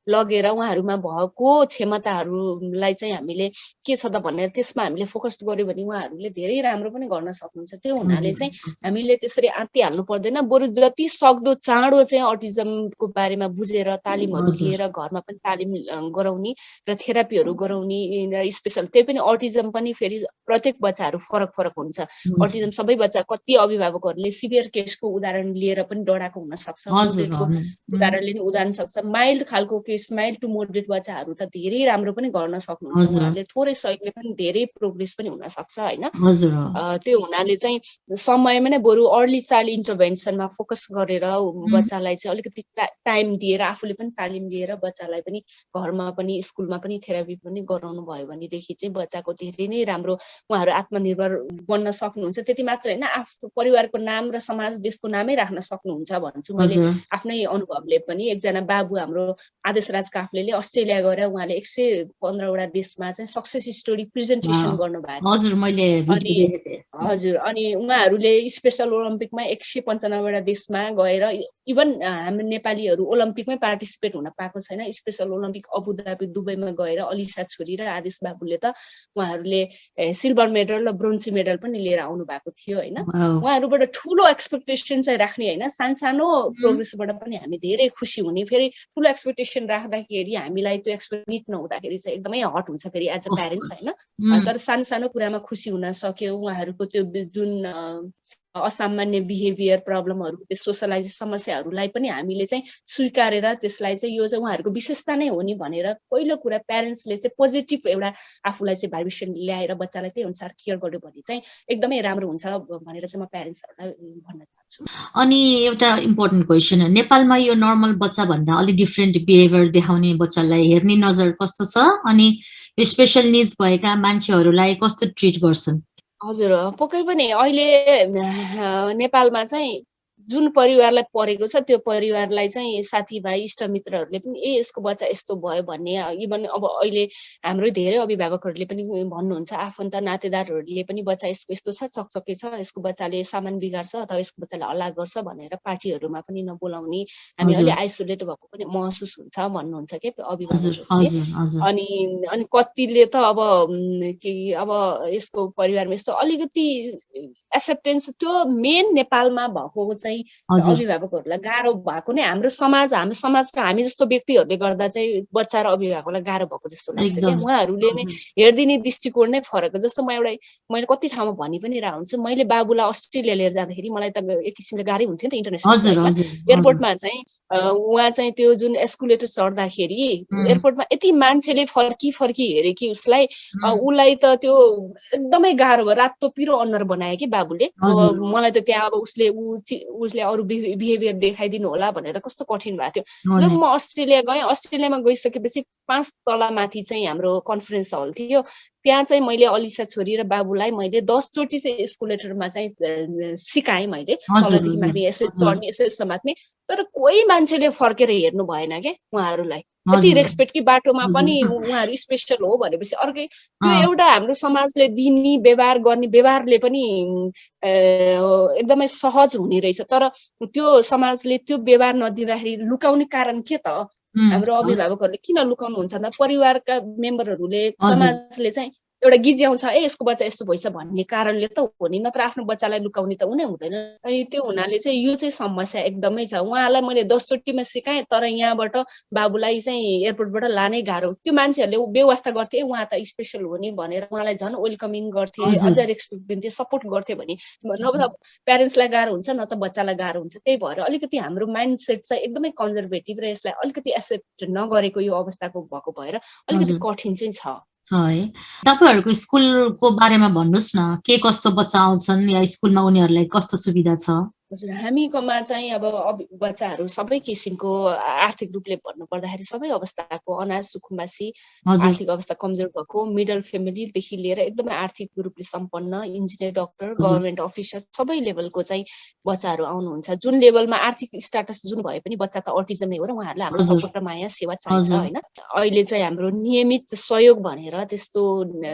लगेर उहाँहरूमा भएको क्षमताहरूलाई चाहिँ हामीले के छ त भनेर त्यसमा हामीले फोकस गर्यो भने उहाँहरूले धेरै राम्रो पनि गर्न सक्नुहुन्छ। त्यो हुनाले चाहिँ हामीले त्यसरी आत्तिहाल्नु पर्दैन, बरु जति सक्दो चाँडो चाहिँ अटिजमको बारेमा बुझेर तालिमहरू लिएर घरमा पनि तालिम गराउने र थेरापीहरू गराउने। स्पेसल त्यही पनि अटिजम पनि फेरि प्रत्येक बच्चाहरू फरक फरक हुन्छ। अटिजम सबै बच्चा, कति अभिभावकहरूले सिभियर केसको उदाहरण लिएर पनि डराएको हुन सक्छ, उदाहरणले नि उदाहरण सक्छ। माइल्ड खालको केस, माइल्ड टु मोडरेट बच्चाहरू त धेरै राम्रो पनि गर्न सक्नुहुन्छ, उहाँहरूले थोरै सहयोगले पनि धेरै प्रोग्रेस पनि हुन सक्छ होइन। त्यो हुनाले चाहिँ समयमा नै बरु अर्ली चाइल्ड इन्टरभेन्सनमा फोकस गरेर बच्चालाई चाहिँ अलिकति टाइम दिएर आफूले पनि तालिम लिएर बच्चालाई पनि घरमा पनि स्कुलमा पनि थेरापी पनि गराउनु भयो भनेदेखि चाहिँ बच्चाको धेरै नै राम्रो उहाँहरू आत्मनिर्भर बन्न सक्नुहुन्छ। त्यति मात्र होइन, आफ्नो परिवारको नाम र समाज देशको नामै राख्न सक्नुहुन्छ भन्छु मैले आफ्नै अनुभवले पनि। एकजना बाबु हाम्रो आदेशराज काफ्लेले अस्ट्रेलिया गएर उहाँले 115वटा देशमा चाहिँ सक्सेस स्टोरी प्रेजेन्टेसन गर्नुभएको। हजुर, अनि उहाँहरूले स्पेसल ओलम्पिकमा 195वटा देशमा गएर, इभन हाम्रो नेपालीहरू ओलम्पिकमै पार्टिसिपेट हुन पाएको छैन। स्पेसल ओलम्पिक अबुधाबी दुबईमा गएर अलिसा छोरी र आदेश बाबुले त उहाँहरूले सिल्भर मेडल र ब्रोन्जी मेडल पनि लिएर आउनु भएको थियो होइन। उहाँहरूबाट ठुलो एक्सपेक्टेसन चाहिँ राख्ने होइन, सानो प्रोग्रेसबाट पनि हामी धेरै खुसी हुने। फेरि ठुलो एक्सपेक्टेसन राख्दाखेरि हामीलाई त्यो एक्सपेक्ट मिट नहुँदाखेरि चाहिँ एकदमै हट हुन्छ फेरि एज अ प्यारेन्ट्स होइन। तर सानो कुरामा खुसी हुन सक्यो। उहाँहरूको त्यो जुन असामान्य बिहेभियर प्रब्लमहरू, त्यो सोसलाइज समस्याहरूलाई पनि हामीले चाहिँ स्वीकारेर त्यसलाई चाहिँ यो चाहिँ उहाँहरूको विशेषता नै हो नि भनेर पहिलो कुरा प्यारेन्ट्सले चाहिँ पोजिटिभ एउटा आफूलाई चाहिँ भाइब्रेसन ल्याएर बच्चालाई त्यही अनुसार केयर गर्यो भने चाहिँ एकदमै राम्रो हुन्छ भनेर चाहिँ म प्यारेन्ट्सहरूलाई भन्न चाहन्छु। अनि एउटा इम्पोर्टेन्ट क्वेसन, नेपालमा यो नर्मल बच्चा भन्दा अलिक डिफ्रेन्ट बिहेभियर देखाउने बच्चालाई हेर्ने नजर कस्तो छ अनि स्पेसल निड्स भएका मान्छेहरूलाई कस्तो ट्रिट गर्छन्? हजुर, पक्कै पनि अहिले नेपालमा चाहिँ जुन परिवारलाई परेको छ त्यो परिवारलाई चाहिँ साथीभाइ इष्टमित्रहरूले पनि यसको बच्चा यस्तो भयो भन्ने, इभन अब अहिले हाम्रो धेरै अभिभावकहरूले पनि भन्नुहुन्छ, आफन्त नातेदारहरूले पनि बच्चा यसको यस्तो छ, चकचके छ, यसको बच्चाले सामान बिगार्छ अथवा यसको बच्चाले हल्ला गर्छ भनेर पार्टीहरूमा पनि नबोलाउने, हामी अहिले आइसोलेट भएको पनि महसुस हुन्छ भन्नुहुन्छ के अभिभावकहरूले। अनि कतिले त अब यसको परिवारमा यस्तो अलिकति एक्सेप्टेन्स, त्यो मेन नेपालमा भएको चाहिँ चाहिँ हजुर अभिभावकहरूलाई गाह्रो भएको नै हाम्रो समाजका हामी जस्तो व्यक्तिहरूले गर्दा चाहिँ बच्चा र अभिभावकलाई गाह्रो भएको जस्तो लाग्छ क्या। एकदम उहाँहरूले नै हजुर हेरिदिने दृष्टिकोण नै फरक हो। जस्तो मैले कति ठाउँमा भनि पनि रहेको हुन्छु, मैले बाबुलाई अस्ट्रेलिया लिएर जाँदाखेरि मलाई त एक किसिमले गाह्रै हुन्थ्यो नि त इन्टरनेसनल हजुर फ्लाइटमा। हजुर हजुर एयरपोर्टमा चाहिँ उहाँ चाहिँ त्यो जुन एस्कुलेटर चढ्दाखेरि एयरपोर्टमा यति मान्छेले फर्की हेरे कि उसलाई त त्यो एकदमै गाह्रो भयो। रातो पिरो अनुहार बनायो कि बाबुले। हजुर मलाई त त्यहाँ अब उसले अरू बिहेभियर देखाइदिनु होला भनेर कस्तो कठिन भएको थियो। जब नि म अस्ट्रेलिया गएँ, अस्ट्रेलियामा गइसकेपछि 5 तला माथि चाहिँ हाम्रो कन्फरेन्स हल थियो। त्यहाँ चाहिँ मैले अलिसा छोरी र बाबुलाई मैले 10 चोटि चाहिँ एस्कुलेटरमा चाहिँ सिकाएँ मैले, हजुर तलदेखि हजुर माथि यसरी हजुर चढ्ने यसरी समात्ने। तर कोही मान्छेले फर्केर हेर्नु भएन के उहाँहरूलाई। यति हजुर रेस्पेक्ट कि बाटोमा पनि हजुर उहाँहरू स्पेसल हो भनेपछि अर्कै त्यो अँ, एउटा हाम्रो समाजले दिने व्यवहार गर्ने व्यवहारले पनि एकदमै सहज हुने रहेछ। तर त्यो समाजले त्यो व्यवहार नदिँदाखेरि लुकाउने कारण के त? हाम्रो अभिभावकहरूले किन लुकाउनुहुन्छ त? परिवारका मेम्बरहरूले, हजुर समाजले चाहिँ एउटा गिज्याउँछ, यसको बच्चा यस्तो भइछ भन्ने कारणले त हो नि, नत्र आफ्नो बच्चालाई लुकाउने त हुनै हुँदैन। अनि त्यो हुनाले चाहिँ यो चाहिँ समस्या एकदमै छ। उहाँलाई मैले 10 चोटिमा सिकाएँ, तर यहाँबाट बाबुलाई चाहिँ एयरपोर्टबाट लानै गाह्रो। त्यो मान्छेहरूले व्यवस्था गर्थे, उहाँ त स्पेसल हो नि भनेर उहाँलाई झन् वेलकमिङ गर्थे, हजुर अझ रेस्पेक्ट दिन्थे, सपोर्ट गर्थे भने न प्यारेन्ट्सलाई गाह्रो हुन्छ न त बच्चालाई गाह्रो हुन्छ। त्यही भएर अलिकति हाम्रो माइन्ड सेट चाहिँ एकदमै कन्जर्भेटिभ र यसलाई अलिकति एक्सेप्ट नगरेको यो अवस्थाको भएको भएर अलिकति हजुर कठिन चाहिँ छ। छ है। तपाईँहरूको स्कुलको बारेमा भन्नुहोस् न, के कस्तो बच्चा आउँछन् या स्कुलमा उनीहरूलाई कस्तो सुविधा छ? हजुर, हामीकोमा चाहिँ अब बच्चाहरू सबै किसिमको आर्थिक रूपले भन्नुपर्दाखेरि सबै अवस्थाको, अनाथ सुकुम्बासी, हजुर आर्थिक अवस्था कमजोर भएको, मिडल फ्यामिलीदेखि लिएर एकदमै आर्थिक रूपले सम्पन्न, इन्जिनियर, डक्टर, हजुर गभर्मेन्ट अफिसर सबै लेभलको चाहिँ बच्चाहरू आउनुहुन्छ। जुन लेभलमा आर्थिक स्टाटस जुन भए पनि बच्चा त अटिजम नै हो र उहाँहरूलाई हाम्रो हजुर सपोर्ट र माया सेवा चाहिन्छ हजुर होइन। अहिले चाहिँ हाम्रो नियमित सहयोग भनेर त्यस्तो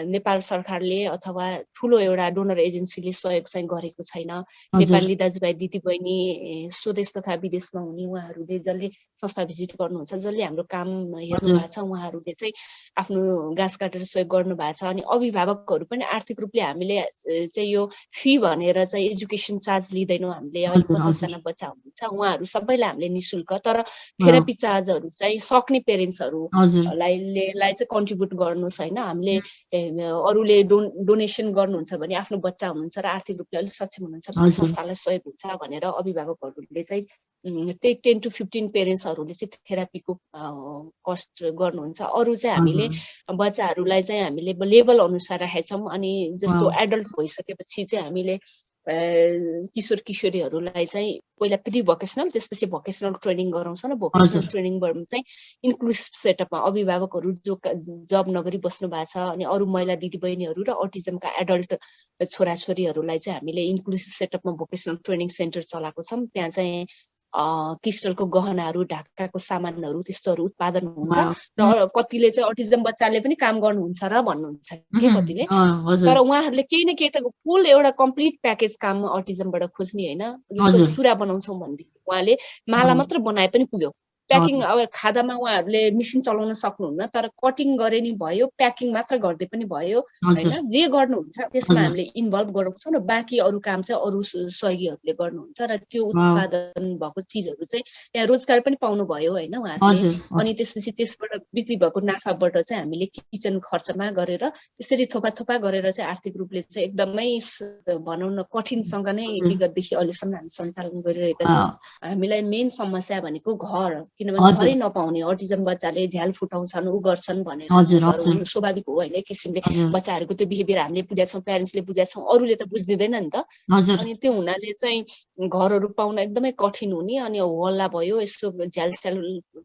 नेपाल सरकारले अथवा ठुलो एउटा डोनर एजेन्सीले सहयोग चाहिँ गरेको छैन। हजुर नेपाली दाजुभाइ दिदीबहिनी स्वदेश तथा विदेशमा हुने उहाँहरूले जसले संस्था भिजिट गर्नुहुन्छ, जसले हाम्रो काम हेर्नु हजुर भएको छ, उहाँहरूले चाहिँ आफ्नो गाँस काटेर सहयोग गर्नु भएको छ। अनि अभिभावकहरू पनि आर्थिक रूपले हामीले चाहिँ यो फी भनेर चाहिँ एजुकेसन चार्ज लिँदैनौँ हामीले। अहिले हजुर 50 हजुर जना बच्चा हुनुहुन्छ, उहाँहरू सबैलाई हामीले निःशुल्क, तर अँ, थेरापी चार्जहरू चाहिँ सक्ने पेरेन्ट्सहरूलाई हजुर चाहिँ कन्ट्रिब्युट गर्नुहोस् होइन। हामीले अरूले डोनेसन गर्नुहुन्छ भने आफ्नो बच्चा हुनुहुन्छ र आर्थिक रूपले अलिक सक्षम हुनुहुन्छ भने हजुर संस्थालाई सहयोग हुन्छ भनेर अभिभावकहरूले चाहिँ त्यही 10 to 15 पेरेन्ट्सहरूले चाहिँ थेरापीको कस्ट गर्नुहुन्छ। अरू चाहिँ हामीले हजुर बच्चाहरूलाई चाहिँ हामीले लेभल अनुसार राखेका छौँ। अनि जस्तो वाह, एडल्ट भइसकेपछि चाहिँ हामीले किशोर किशोरीहरूलाई चाहिँ पहिला प्री भोकेसनल त्यसपछि भोकेसनल ट्रेनिङ गराउँछ र भोकेसनल हजुर ट्रेनिङबाट चाहिँ इन्क्लुसिभ सेटअपमा अभिभावकहरू जो जब नगरी बस्नु भएको छ अनि अरू महिला दिदीबहिनीहरू र अटिजमका एडल्ट छोराछोरीहरूलाई चाहिँ हामीले इन्क्लुसिभ सेटअपमा भोकेसनल ट्रेनिङ सेन्टर चलाएको छौँ। त्यहाँ चाहिँ क्रिस्टलको गहनाहरू, ढाकाको सामानहरू त्यस्तोहरू उत्पादन हुन्छ वाह, र कतिले चाहिँ अटिजम बच्चाले पनि काम गर्नुहुन्छ र भन्नुहुन्छ के कतिले। हजुर तर उहाँहरूले केही न केही त फुल एउटा कम्प्लिट प्याकेज काम अटिजमबाट खोज्ने होइन। जस्तो हजुर चुरा बनाउँछौँ भनेदेखि उहाँले माला मात्र बनाए पनि पुग्यो। प्याकिङ हजुर अब खादामा उहाँहरूले मिसिन चलाउन सक्नुहुन्न, तर कटिङ गरे नि भयो, प्याकिङ मात्र गर्दै पनि भयो हजुर होइन। जे गर्नुहुन्छ त्यसमा हजुर हामीले इन्भल्भ गराउँछौँ र बाँकी अरू काम चाहिँ अरू सहयोगीहरूले गर्नुहुन्छ र त्यो वाह, उत्पादन भएको चिजहरू चाहिँ त्यहाँ रोजगार पनि पाउनु भयो होइन उहाँहरूले। हजुर अनि हजुर त्यसपछि त्यसबाट बिक्री भएको नाफाबाट चाहिँ हामीले किचन खर्चमा गरेर त्यसरी थोपा थोपा गरेर चाहिँ आर्थिक रूपले चाहिँ एकदमै भनौँ न कठिनसँग नै हजुर विगतदेखि अहिलेसम्म हामी सञ्चालन गरिरहेका छौँ। वाह, हामीलाई मेन समस्या भनेको घर, किनभने हजुर घरै नपाउने अटिजम बच्चाले झ्याल फुटाउँछन् ऊ गर्छन् भनेर हजुर घर हजुर हुनु स्वाभाविक हो होइन। एक किसिमले हजुर बच्चाहरूको त्यो बिहेभियर हामीले बुझाएको छौँ, प्यारेन्ट्सले बुझाएको छौँ, अरूले त बुझ्दिँदैन नि त। हजुर अनि त्यो हुनाले चाहिँ घरहरू पाउन एकदमै कठिन हुने। अनि हल्ला भयो, यसो झ्याल स्याल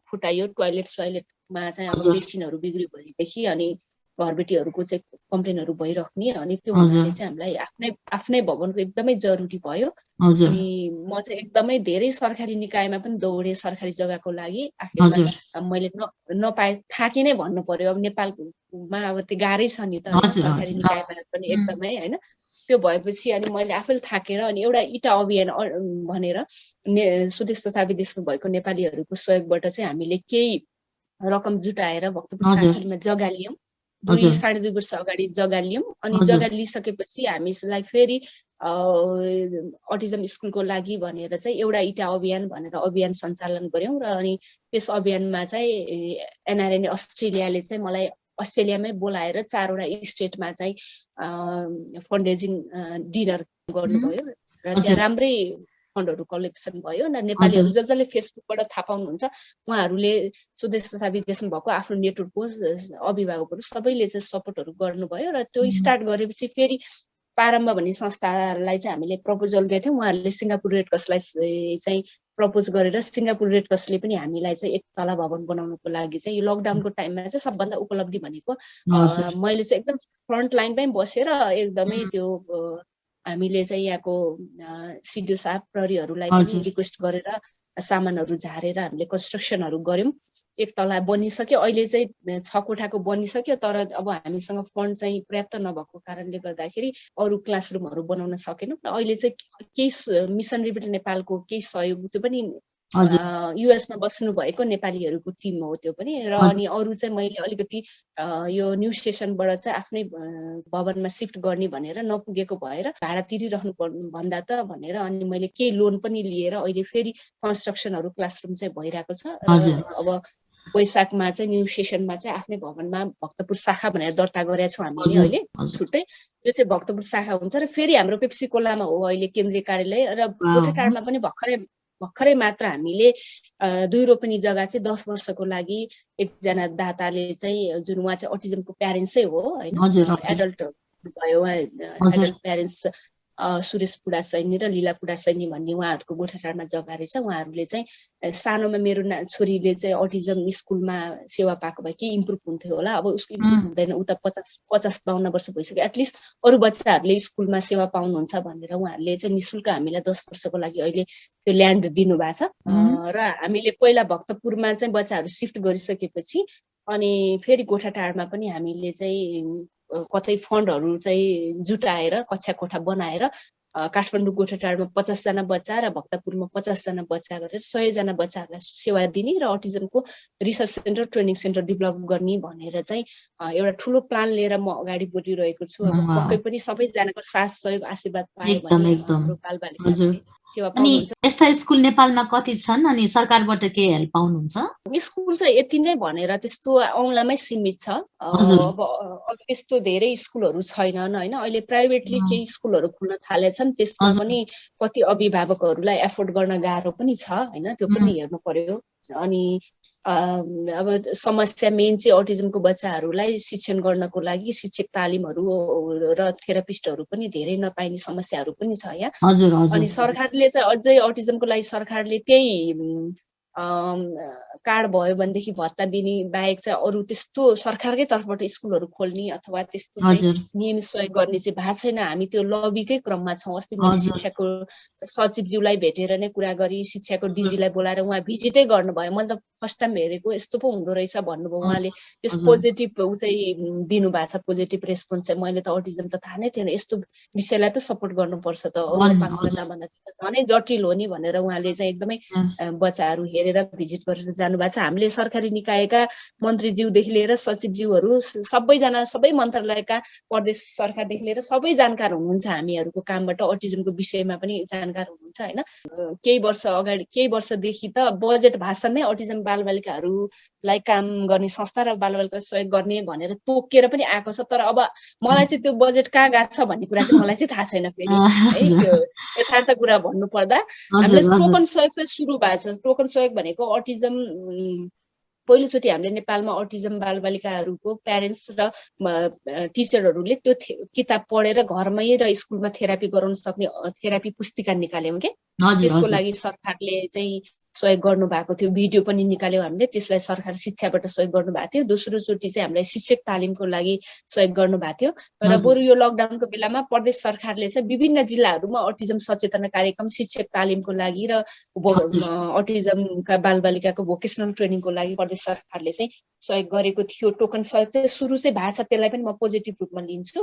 फुटायो, टोयलेटमा चाहिँ अब हजुर बेसिनहरू बिग्रियो भनेदेखि अनि घरबेटीहरूको चाहिँ कम्प्लेनहरू भइराख्ने। अनि त्यो हजुर हुनाले चाहिँ हामीलाई आफ्नै भवनको एकदमै जरुरी भयो। हजुर अनि म चाहिँ एकदमै धेरै सरकारी निकायमा पनि दौडेँ सरकारी जग्गाको लागि। आखिरमा हजुर मैले नपाए थाकी नै भन्नु पर्यो। अब नेपालमा अब त्यो गाह्रै छ नि त होइन, हजुर सरकारी हजुर निकायमा पनि एकदमै होइन। त्यो भएपछि अनि मैले आफैले थाकेर अनि एउटा इटा अभियान भनेर स्वदेश तथा विदेशमा भएको नेपालीहरूको सहयोगबाट चाहिँ हामीले केही रकम जुटाएर भक्तपुर हजुर काँक्रीमा जग्गा लियौँ 2.5 वर्ष अगाडि जग्गा लियौँ अनि जग्गा लिइसकेपछि हामीलाई फेरि अटिजम स्कुलको लागि भनेर चाहिँ एउटा इटा अभियान भनेर अभियान सञ्चालन गर्यौँ र अनि त्यस अभियानमा चाहिँ एनआरएन अस्ट्रेलियाले चाहिँ मलाई अस्ट्रेलियामै बोलाएर 4वटा स्टेटमा चाहिँ फन्ड रेजिङ डिनर गर्नुभयो र त्यहाँ राम्रै फन्डहरू कलेक्सन भयो र नेपालीहरू जसले फेसबुकबाट थाहा पाउनुहुन्छ उहाँहरूले स्वदेश तथा विदेशमा भएको आफ्नो नेटवर्कको अभिभावकहरू सबैले चाहिँ सपोर्टहरू गर्नुभयो र त्यो स्टार्ट गरेपछि फेरि प्रारम्भ भन्ने संस्थालाई चाहिँ हामीले प्रपोजल दिएको थियौँ उहाँहरूले सिङ्गापुर रेड क्रसलाई चाहिँ प्रपोज गरेर सिङ्गापुर रेड क्रसले पनि हामीलाई चाहिँ एक तला भवन बनाउनुको लागि चाहिँ यो लकडाउनको टाइममा चाहिँ सबभन्दा उपलब्धि भनेको मैले चाहिँ एकदम फ्रन्ट लाइनमै बसेर एकदमै त्यो हामीले चाहिँ यहाँको सिडिओ साहब प्रहरीहरूलाई पनि रिक्वेस्ट गरेर सामानहरू झारेर हामीले कन्स्ट्रक्सनहरू गर्यौँ एक तला बनिसक्यो अहिले चाहिँ 6 कोठाको बनिसक्यो तर अब हामीसँग फन्ड चाहिँ पर्याप्त नभएको कारणले गर्दाखेरि अरू क्लासरुमहरू बनाउन सकेनौँ र अहिले चाहिँ केही मिसन रिपिट नेपालको केही सहयोग त्यो पनि युएसमा बस्नु भएको नेपालीहरूको टिम हो त्यो पनि र अनि अरू चाहिँ मैले अलिकति यो न्यू स्टेसनबाट चाहिँ आफ्नै भवनमा सिफ्ट गर्ने भनेर नपुगेको भएर भाडा तिरिरहनु भन्दा त भनेर अनि मैले केही लोन पनि लिएर अहिले फेरि कन्स्ट्रक्सनहरू क्लासरुम चाहिँ भइरहेको छ अब वैशाखमा चाहिँ न्यू स्टेसनमा चाहिँ आफ्नै भवनमा भक्तपुर शाखा भनेर दर्ता गरेका छौँ हामीले अहिले छुट्टै यो चाहिँ भक्तपुर शाखा हुन्छ र फेरि हाम्रो पेप्सी कोलामा हो अहिले केन्द्रीय कार्यालय र गोठाटारमा पनि भर्खरै मात्र हामीले 2 रोपनी जग्गा चाहिँ 10 वर्षको लागि एकजना दाताले चाहिँ जुन उहाँ चाहिँ अटिजमको प्यारेन्ट्सै हो हैन एडल्ट भयो एडल्ट प्यारेन्ट्स सुरेश पुडा सैनी र लीला पुडा सैनी भन्ने उहाँहरूको गोठाटारमा जग्गा रहेछ उहाँहरूले चाहिँ सानोमा मेरो छोरीले चाहिँ अटिजम स्कुलमा सेवा पाएको भए केही इम्प्रुभ हुन्थ्यो होला अब उसको इम्प्रुभ हुँदैन उता 50-52 वर्ष भइसक्यो एटलिस्ट अरू बच्चाहरूले स्कुलमा सेवा पाउनुहुन्छ भनेर उहाँहरूले चाहिँ निःशुल्क हामीलाई 10 वर्षको लागि अहिले त्यो ल्यान्ड दिनुभएको छ र हामीले पहिला भक्तपुरमा चाहिँ बच्चाहरू सिफ्ट गरिसकेपछि अनि फेरि गोठाटारमा पनि हामीले चाहिँ कतै फन्डहरू चाहिँ जुटाएर कक्षा कोठा बनाएर काठमाडौँ गोठाटारमा 50 जना बच्चा र भक्तपुरमा 50 जना बच्चा गरेर 100 जना बच्चाहरूलाई सेवा दिने र अटिजमको research centre training centre develop गर्ने भनेर चाहिँ एउटा ठुलो प्लान लिएर म अगाडि बढिरहेको छु अब पक्कै पनि सबैजनाको साथ सहयोग आशीर्वाद पाए भने बालबालिका सेवा पाउनुहुन्छ। यस्ता स्कुल नेपालमा कति छन् अनि सरकारबाट के हेल्प पाउनुहुन्छ? स्कुल चाहिँ यति नै भनेर त्यस्तो औंलामै सीमित छ अब त्यस्तो धेरै स्कुलहरू छैनन् हैन अहिले प्राइभेटली केही स्कुलहरू खुल्न थालेछन् त्यसमा पनि कति अभिभावकहरूलाई एफोर्ड गर्न गाह्रो पनि छ हैन त्यो पनि हेर्नु पर्यो अनि अब समस्या मेन चाहिँ अटिजमको बच्चाहरूलाई शिक्षण गर्नको लागि शिक्षक तालिमहरू र थेरापिस्टहरू पनि धेरै नपाइने समस्याहरू पनि छ यहाँ अनि सरकारले चाहिँ अझै अटिजमको लागि सरकारले त्यही कार्ड भयो भनेदेखि भत्ता दिने बाहेक चाहिँ अरू त्यस्तो सरकारकै तर्फबाट स्कुलहरू खोल्ने अथवा त्यस्तो नियमित सहयोग गर्ने चाहिँ भएको छैन। हामी त्यो लबीकै क्रममा छौँ। अस्ति मैले शिक्षाको सचिवज्यूलाई भेटेर नै कुरा गरी शिक्षाको डिजीलाई बोलाएर उहाँ भिजिटै गर्नुभयो। मैले त फर्स्ट टाइम हेरेको यस्तो पो हुँदो रहेछ भन्नुभयो उहाँले। त्यस पोजिटिभ चाहिँ दिनुभएको छ, पोजिटिभ रेस्पोन्स चाहिँ। मैले त अटिजम त थाहा नै थिएन, यस्तो विषयलाई त सपोर्ट गर्नुपर्छ त, अपाङ्गता भन्दा झनै जटिल हो नि भनेर उहाँले चाहिँ एकदमै बच्चाहरू हेरेर भिजिट गरेर जानुभएको छ। हामीले सरकारी निकायका मन्त्रीज्यूदेखि लिएर सचिवज्यूहरू सबैजना, सबै मन्त्रालयका प्रदेश सरकारदेखि लिएर सबै जानकार हुनुहुन्छ हामीहरूको कामबाट। अटिजमको विषयमा पनि जानकार हुनुहुन्छ हैन। केही वर्षदेखि त बजेट भाषणमै अटिजम बालबालिकाहरूलाई काम गर्ने संस्था र बालबालिका सहयोग गर्ने भनेर तोकेर पनि आएको छ। तर अब मलाई चाहिँ त्यो बजेट कहाँ गएको छ भन्ने कुरा चाहिँ मलाई चाहिँ थाहा छैन फेरि है। त्यो यथार्थ कुरा भन्नु पर्दा हामीले टोकन सहयोग चाहिँ सुरु भएको छ। टोकन सहयोग भनेको अटिजम पहिलोचोटि हामीले नेपालमा अटिजम बालबालिकाहरूको प्यारेन्ट्स र टिचरहरूले त्यो किताब पढेर घरमै र स्कुलमा थेरापी गराउन सक्ने थेरापी पुस्तिका निकाल्यौँ के। त्यसको लागि सरकारले चाहिँ सहयोग गर्नु भएको थियो। भिडियो पनि निकाल्यौँ हामीले। त्यसलाई सरकार शिक्षाबाट सहयोग गर्नु भएको थियो। दोस्रो चोटि चाहिँ हामीलाई शिक्षक तालिमको लागि सहयोग गर्नु भएको थियो। र बरु यो लकडाउनको बेलामा प्रदेश सरकारले चाहिँ विभिन्न जिल्लाहरूमा अटिजम सचेतना कार्यक्रम, शिक्षक तालिमको लागि र अटिजमका बालबालिकाको भोकेसनल ट्रेनिङको लागि प्रदेश सरकारले चाहिँ सहयोग गरेको थियो। टोकन सहयोग चाहिँ सुरु चाहिँ भएको छ, त्यसलाई पनि म पोजिटिभ रूपमा लिन्छु।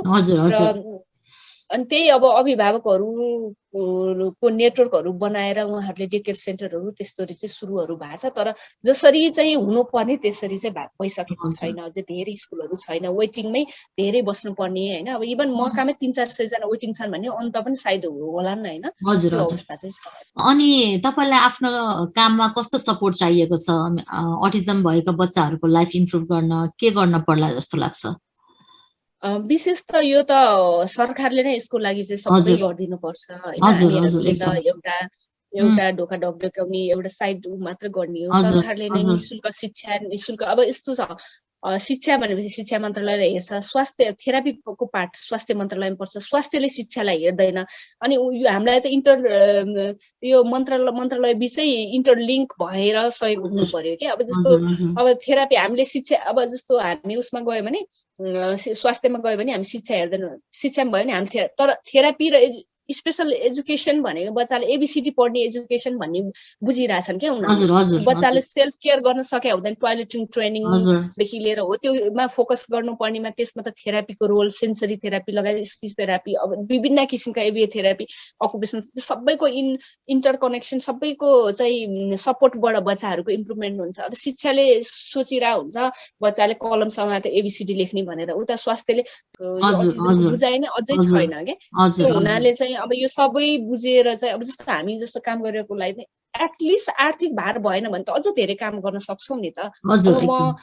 अनि त्यही अब अभिभावकहरूको नेटवर्कहरू बनाएर उहाँहरूले डे केयर सेन्टरहरू त्यस्तोरी चाहिँ सुरुहरू भएको छ। तर जसरी चाहिँ हुनुपर्ने त्यसरी चाहिँ भइसकेको छैन। अझै धेरै स्कुलहरू छैन, वेटिङमै धेरै बस्नुपर्ने होइन। अब इभन मकामै 300-400 जना वेटिङ छन् भने अन्त पनि सायद होला नि होइन, त्यो अवस्था चाहिँ छ। अनि तपाईँलाई आफ्नो काममा कस्तो सपोर्ट चाहिएको छ? अटिजम भएका बच्चाहरूको लाइफ इम्प्रुभ गर्न के गर्न पर्ला जस्तो लाग्छ? विशेष त यो त सरकारले नै यसको लागि चाहिँ सबै गरिदिनु पर्छ होइन। हामीहरूले त एउटा ढोका ढकढक्याउने एउटा साइड मात्र गर्ने हो। सरकारले नै निशुल्क शिक्षा, निशुल्क अब यस्तो छ, शिक्षा भनेपछि शिक्षा मन्त्रालयले हेर्छ, स्वास्थ्य थेरापीको पार्ट स्वास्थ्य मन्त्रालयमा पर्छ, स्वास्थ्यले शिक्षालाई हेर्दैन। अनि यो हामीलाई त यो मन्त्रालय बिचै इन्टरलिङ्क भएर सहयोग हुनु पर्यो कि। अब जस्तो अब थेरापी हामीले शिक्षा, अब जस्तो हामी उसमा गयो भने स्वास्थ्यमा गयो भने हामी शिक्षा हेर्दैनौँ, शिक्षामा भयो भने हामी तर थेरापी र स्पेसल एजुकेसन भनेको बच्चाले एबिसिडी पढ्ने एजुकेसन भन्ने बुझिरहेछन् क्या उनीहरू। बच्चाले सेल्फ केयर गर्न सके हुँदैन, टोयलेटिङ ट्रेनिङदेखि लिएर हो त्योमा फोकस गर्नुपर्नेमा त्यसमा त थेरापीको रोल, सेन्सरी थेरापी लगायत स्पिच थेरापी, अब विभिन्न किसिमका एबिए थेरापी, अकुपेसन, सबैको इन्टरकनेक्सन, सबैको चाहिँ सपोर्टबाट बच्चाहरूको इम्प्रुभमेन्ट हुन्छ। अब शिक्षाले सोचिरहेको हुन्छ बच्चाले कलम समातेर एबिसिडी लेख्ने भनेर, उता स्वास्थ्यले बुझाइ नै अझै छैन क्या। त्यो हुनाले चाहिँ अब यो सबै बुझेर चाहिँ अब जस्तो हामी जस्तो काम गरेकोलाई चाहिँ एटलिस्ट आर्थिक भार भएन भने त अझ धेरै काम गर्न सक्छौँ नि त। अब म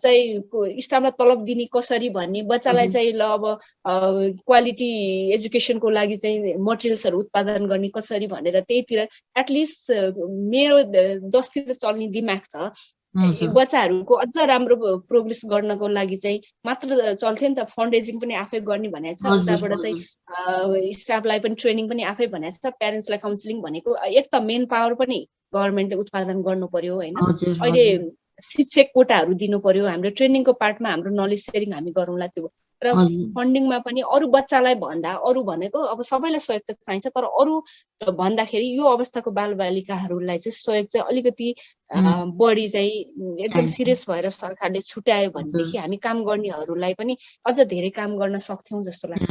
चाहिँ स्टाफलाई तलब दिने कसरी भन्ने, बच्चालाई चाहिँ ल अब क्वालिटी एजुकेसनको लागि चाहिँ मटेरियल्सहरू उत्पादन गर्ने कसरी भनेर त्यहीतिर एटलिस्ट मेरो 10तिर चल्ने दिमाग त बच्चाहरूको अझ राम्रो प्रोग्रेस गर्नको लागि चाहिँ मात्र चल्थ्यो नि त। फन्ड रेजिङ पनि आफै गर्ने भनेको छ, उताबाट चाहिँ स्टाफलाई पनि ट्रेनिङ पनि आफै भनेको छ, प्यारेन्ट्सलाई काउन्सिलिङ भनेको एक त मेन पावर पनि गभर्मेन्टले उत्पादन गर्नु पर्यो होइन। अहिले शिक्षक कोटाहरू दिनु पर्यो, हाम्रो ट्रेनिङको पार्टमा हाम्रो नलेज सेयरिङ हामी गरौँला त्यो। र फन्डिङमा पनि अरू बच्चालाई भन्दा अरू भनेको अब सबैलाई सहयोग त चाहिन्छ, तर अरू भन्दाखेरि यो अवस्थाको बालबालिकाहरूलाई चाहिँ सहयोग चाहिँ अलिकति बढी चाहिँ एकदम सिरियस भएर सरकारले छुट्यायो भनेदेखि हामी काम गर्नेहरूलाई पनि अझ धेरै काम गर्न सक्थ्यौँ जस्तो लाग्छ।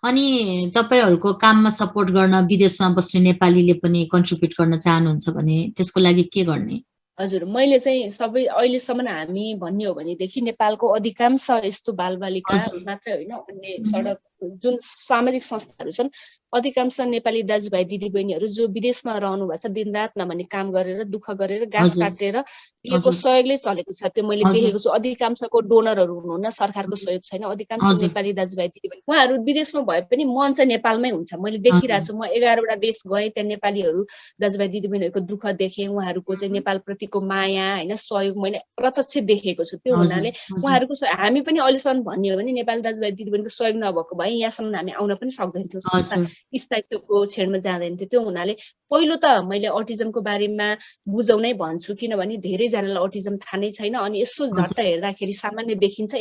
अनि तपाईँहरूको काममा सपोर्ट गर्न विदेशमा बस्ने नेपालीले पनि कन्ट्रिब्युट गर्न चाहनुहुन्छ भने त्यसको लागि के गर्ने? हजुर, मैले चाहिँ सबै अहिलेसम्म हामी भन्ने हो भनेदेखि नेपालको अधिकांश यस्तो बालबालिका मात्रै होइन, अन्य सडक जुन सामाजिक संस्थाहरू छन् अधिकांश नेपाली दाजुभाइ दिदीबहिनीहरू जो विदेशमा रहनु भएको छ, दिनरात नभने काम गरेर दुःख गरेर घाँस काटेर दिएको सहयोगले चलेको छ। त्यो मैले देखेको छु। अधिकांशको डोनरहरू हुनुहुन्न, सरकारको सहयोग छैन। अधिकांश नेपाली दाजुभाइ दिदीबहिनी उहाँहरू विदेशमा भए पनि मन चाहिँ नेपालमै हुन्छ। मैले देखिरहेको छु, म 11वटा देश गएँ, त्यहाँ नेपालीहरू दाजुभाइ दिदीबहिनीहरूको दुःख देखेँ, उहाँहरूको चाहिँ नेपालप्रतिको माया होइन सहयोग मैले प्रत्यक्ष देखेको छु। त्यो हुनाले उहाँहरूको हामी पनि अहिलेसम्म भन्ने हो भने नेपाली दाजुभाइ दिदीबहिनीको सहयोग नभएको भए यहाँसम्म हामी आउन पनि सक्दैनथ्यौँ, स्थायित्वको क्षणमा जाँदैन थियो। त्यो हुनाले पहिलो त मैले अटिजमको बारेमा बुझाउनै भन्छु, किनभने धेरैजनालाई अटिजम थाहा नै छैन। अनि यसो झट्ट हेर्दाखेरि सामान्य देखिन्छ,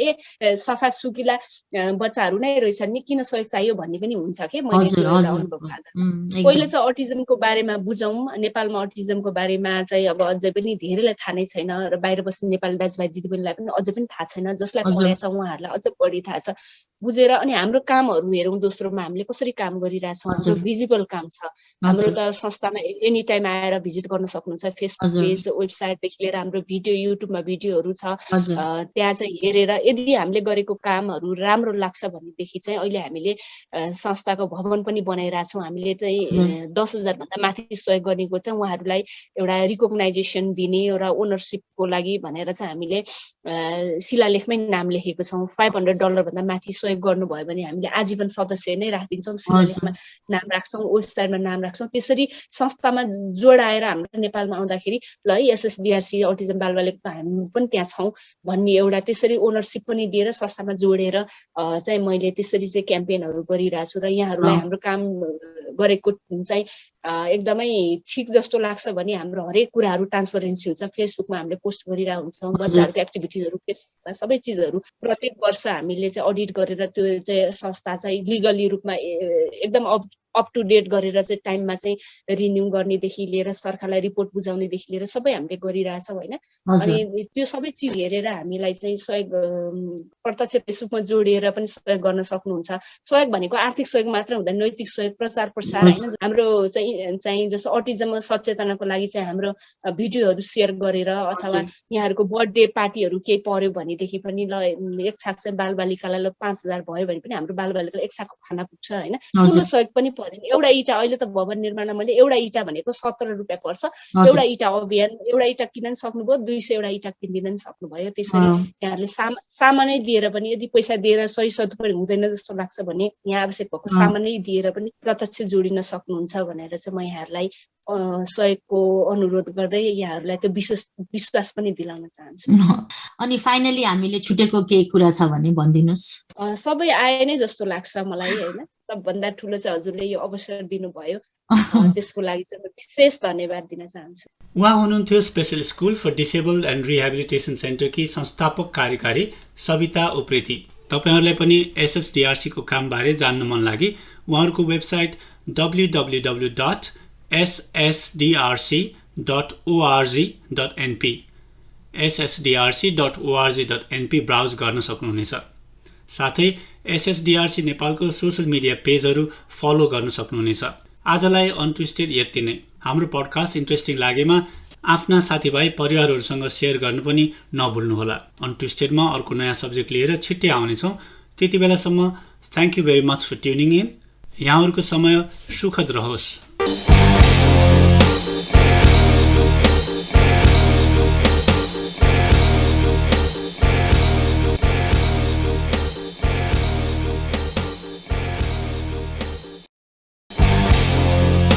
सफा सुकिला बच्चाहरू नै रहेछन् नि, किन सहयोग चाहियो भन्ने पनि हुन्छ कि मैले त्यो एउटा अनुभव गर्दा। पहिलो चाहिँ अटिजमको बारेमा बुझौँ। नेपालमा अटिजमको बारेमा चाहिँ अब अझै पनि धेरैलाई थाहा नै छैन र बाहिर बस्ने नेपाली दाजुभाइ दिदीबहिनीलाई पनि अझै पनि थाहा छैन। जसलाई पढाएको छ उहाँहरूलाई अझ बढी थाहा छ। बुझेर अनि हाम्रो कामहरू हेरौँ, दोस्रोमा हामीले कसरी काम गरिरहेछौँ, हाम्रो भिजिबल काम छ। हाम्रो त संस्थामा एनी टाइम आएर भिजिट गर्न सक्नुहुन्छ। फेसबुक पेज, वेबसाइटदेखि लिएर हाम्रो भिडियो, युट्युबमा भिडियोहरू छ, त्यहाँ चाहिँ हेरेर यदि हामीले गरेको कामहरू राम्रो लाग्छ भनेदेखि चाहिँ अहिले हामीले संस्थाको भवन पनि बनाइरहेछौँ। हामीले चाहिँ 10,000 भन्दा माथि सहयोग गरेको चाहिँ उहाँहरूलाई एउटा रिकग्नाइजेसन दिने एउटा ओनरसिपको लागि भनेर चाहिँ हामीले शिलालेखमै नाम लेखेको छौँ। $500 भन्दा माथि सहयोग गर्नुभयो भने हामीले आजीवन सदस्य नै राखिदिन्छौँ, शिलालेखमा नाम राख्छौँ, वेबसाइटमा नाम राख्छौँ। त्यसरी संस्थामा जोडाएर हाम्रो नेपालमा आउँदाखेरि ल एसएसडिआरसी अटिजम बालबालिका हामी पनि त्यहाँ छौँ भन्ने एउटा त्यसरी ओनरसिप पनि दिएर संस्थामा जोडेर चाहिँ मैले त्यसरी चाहिँ क्याम्पेनहरू गरिरहेको छु। र यहाँहरूलाई हाम्रो काम गरेको चाहिँ एकदमै ठिक जस्तो लाग्छ भने हाम्रो हरेक कुराहरू ट्रान्सपरेन्सी हुन्छ। फेसबुकमा हामीले पोस्ट गरिरहेको हुन्छौँ, बच्चाहरूको एक्टिभिटिजहरू फेसबुकमा सबै चिजहरू प्रत्येक वर्ष हामीले चाहिँ अडिट गरेर त्यो चाहिँ संस्था चाहिँ लिगली रूपमा एकदम अप टु डेट गरेर चाहिँ टाइममा चाहिँ रिन्यू गर्नेदेखि लिएर सरकारलाई रिपोर्ट बुझाउनेदेखि लिएर सबै हामीले गरिरहेछौँ होइन। अनि त्यो सबै चिज हेरेर हामीलाई चाहिँ सहयोग प्रत्यक्ष रूपमा जोडिएर पनि सहयोग गर्न सक्नुहुन्छ। सहयोग भनेको आर्थिक सहयोग मात्र हुँदैन, नैतिक सहयोग, प्रचार प्रसार होइन। हाम्रो चाहिँ जस्तो अटिजम सचेतनाको लागि चाहिँ हाम्रो भिडियोहरू सेयर गरेर अथवा यहाँहरूको बर्थडे पार्टीहरू केही पर्यो भनेदेखि पनि ल एक छाक चाहिँ बालबालिकालाई ल 5,000 भयो भने पनि हाम्रो बालबालिकालाई एक छाकको खाना पुग्छ होइन। ठुलो सहयोग पनि परेन। एउटा इँटा अहिले त भवन निर्माणमा मैले एउटा इँटा भनेको 17 रुपियाँ पर्छ। एउटा इँटा अभियान, एउटा इँटा किन्न सक्नुभयो, 200 एउटा इँटा किनिदिन सक्नुभयो। त्यसरी यहाँहरूले सामानै दिएर पनि यदि पैसा दिएर सही सदुपयोग हुँदैन जस्तो लाग्छ भने यहाँ आवश्यक भएको सामानै दिएर पनि प्रत्यक्ष जोडिन सक्नुहुन्छ भनेर चाहिँ म यहाँहरूलाई सहयोगको अनुरोध गर्दै यहाँहरूलाई त्यो विश्वास पनि दिलाउन चाहन्छु। अनि फाइनली हामीले छुटेको केही कुरा छ भने भनिदिनुहोस्। सबै आए नै जस्तो लाग्छ मलाई होइन। सबभन्दा ठुलो चाहिँ हजुरले यो अवसर दिनुभयो, त्यसको लागि चाहिँ म विशेष धन्यवाद दिन चाहन्छु। उहाँ हुनुहुन्थ्यो special school for disabled and rehabilitation सेन्टरकी संस्थापक कार्यकारी सविता उप्रेती। तपाईहरुलाई पनि SSDRC को कामबारे जान्न मन लागि उहाँहरूको वेबसाइट www.ssdrc.org.np ssdrc.org.np ब्राउज गर्न सक्नुहुनेछ। साथै SSDRC नेपालको सोशल मिडिया पेजहरू फलो गर्न सक्नुहुनेछ। आजलाई अनट्विस्टेड यति नै। हाम्रो पडकास्ट इन्ट्रेस्टिङ लागेमा आफ्ना साथीभाइ परिवारहरूसँग सेयर गर्नु पनि नभुल्नुहोला। अनट्विस्टेडमा अर्को नयाँ सब्जेक्ट लिएर छिट्टै आउनेछौँ। त्यति बेलासम्म thank you very much for tuning in. यहाँहरूको समय सुखद रहोस्।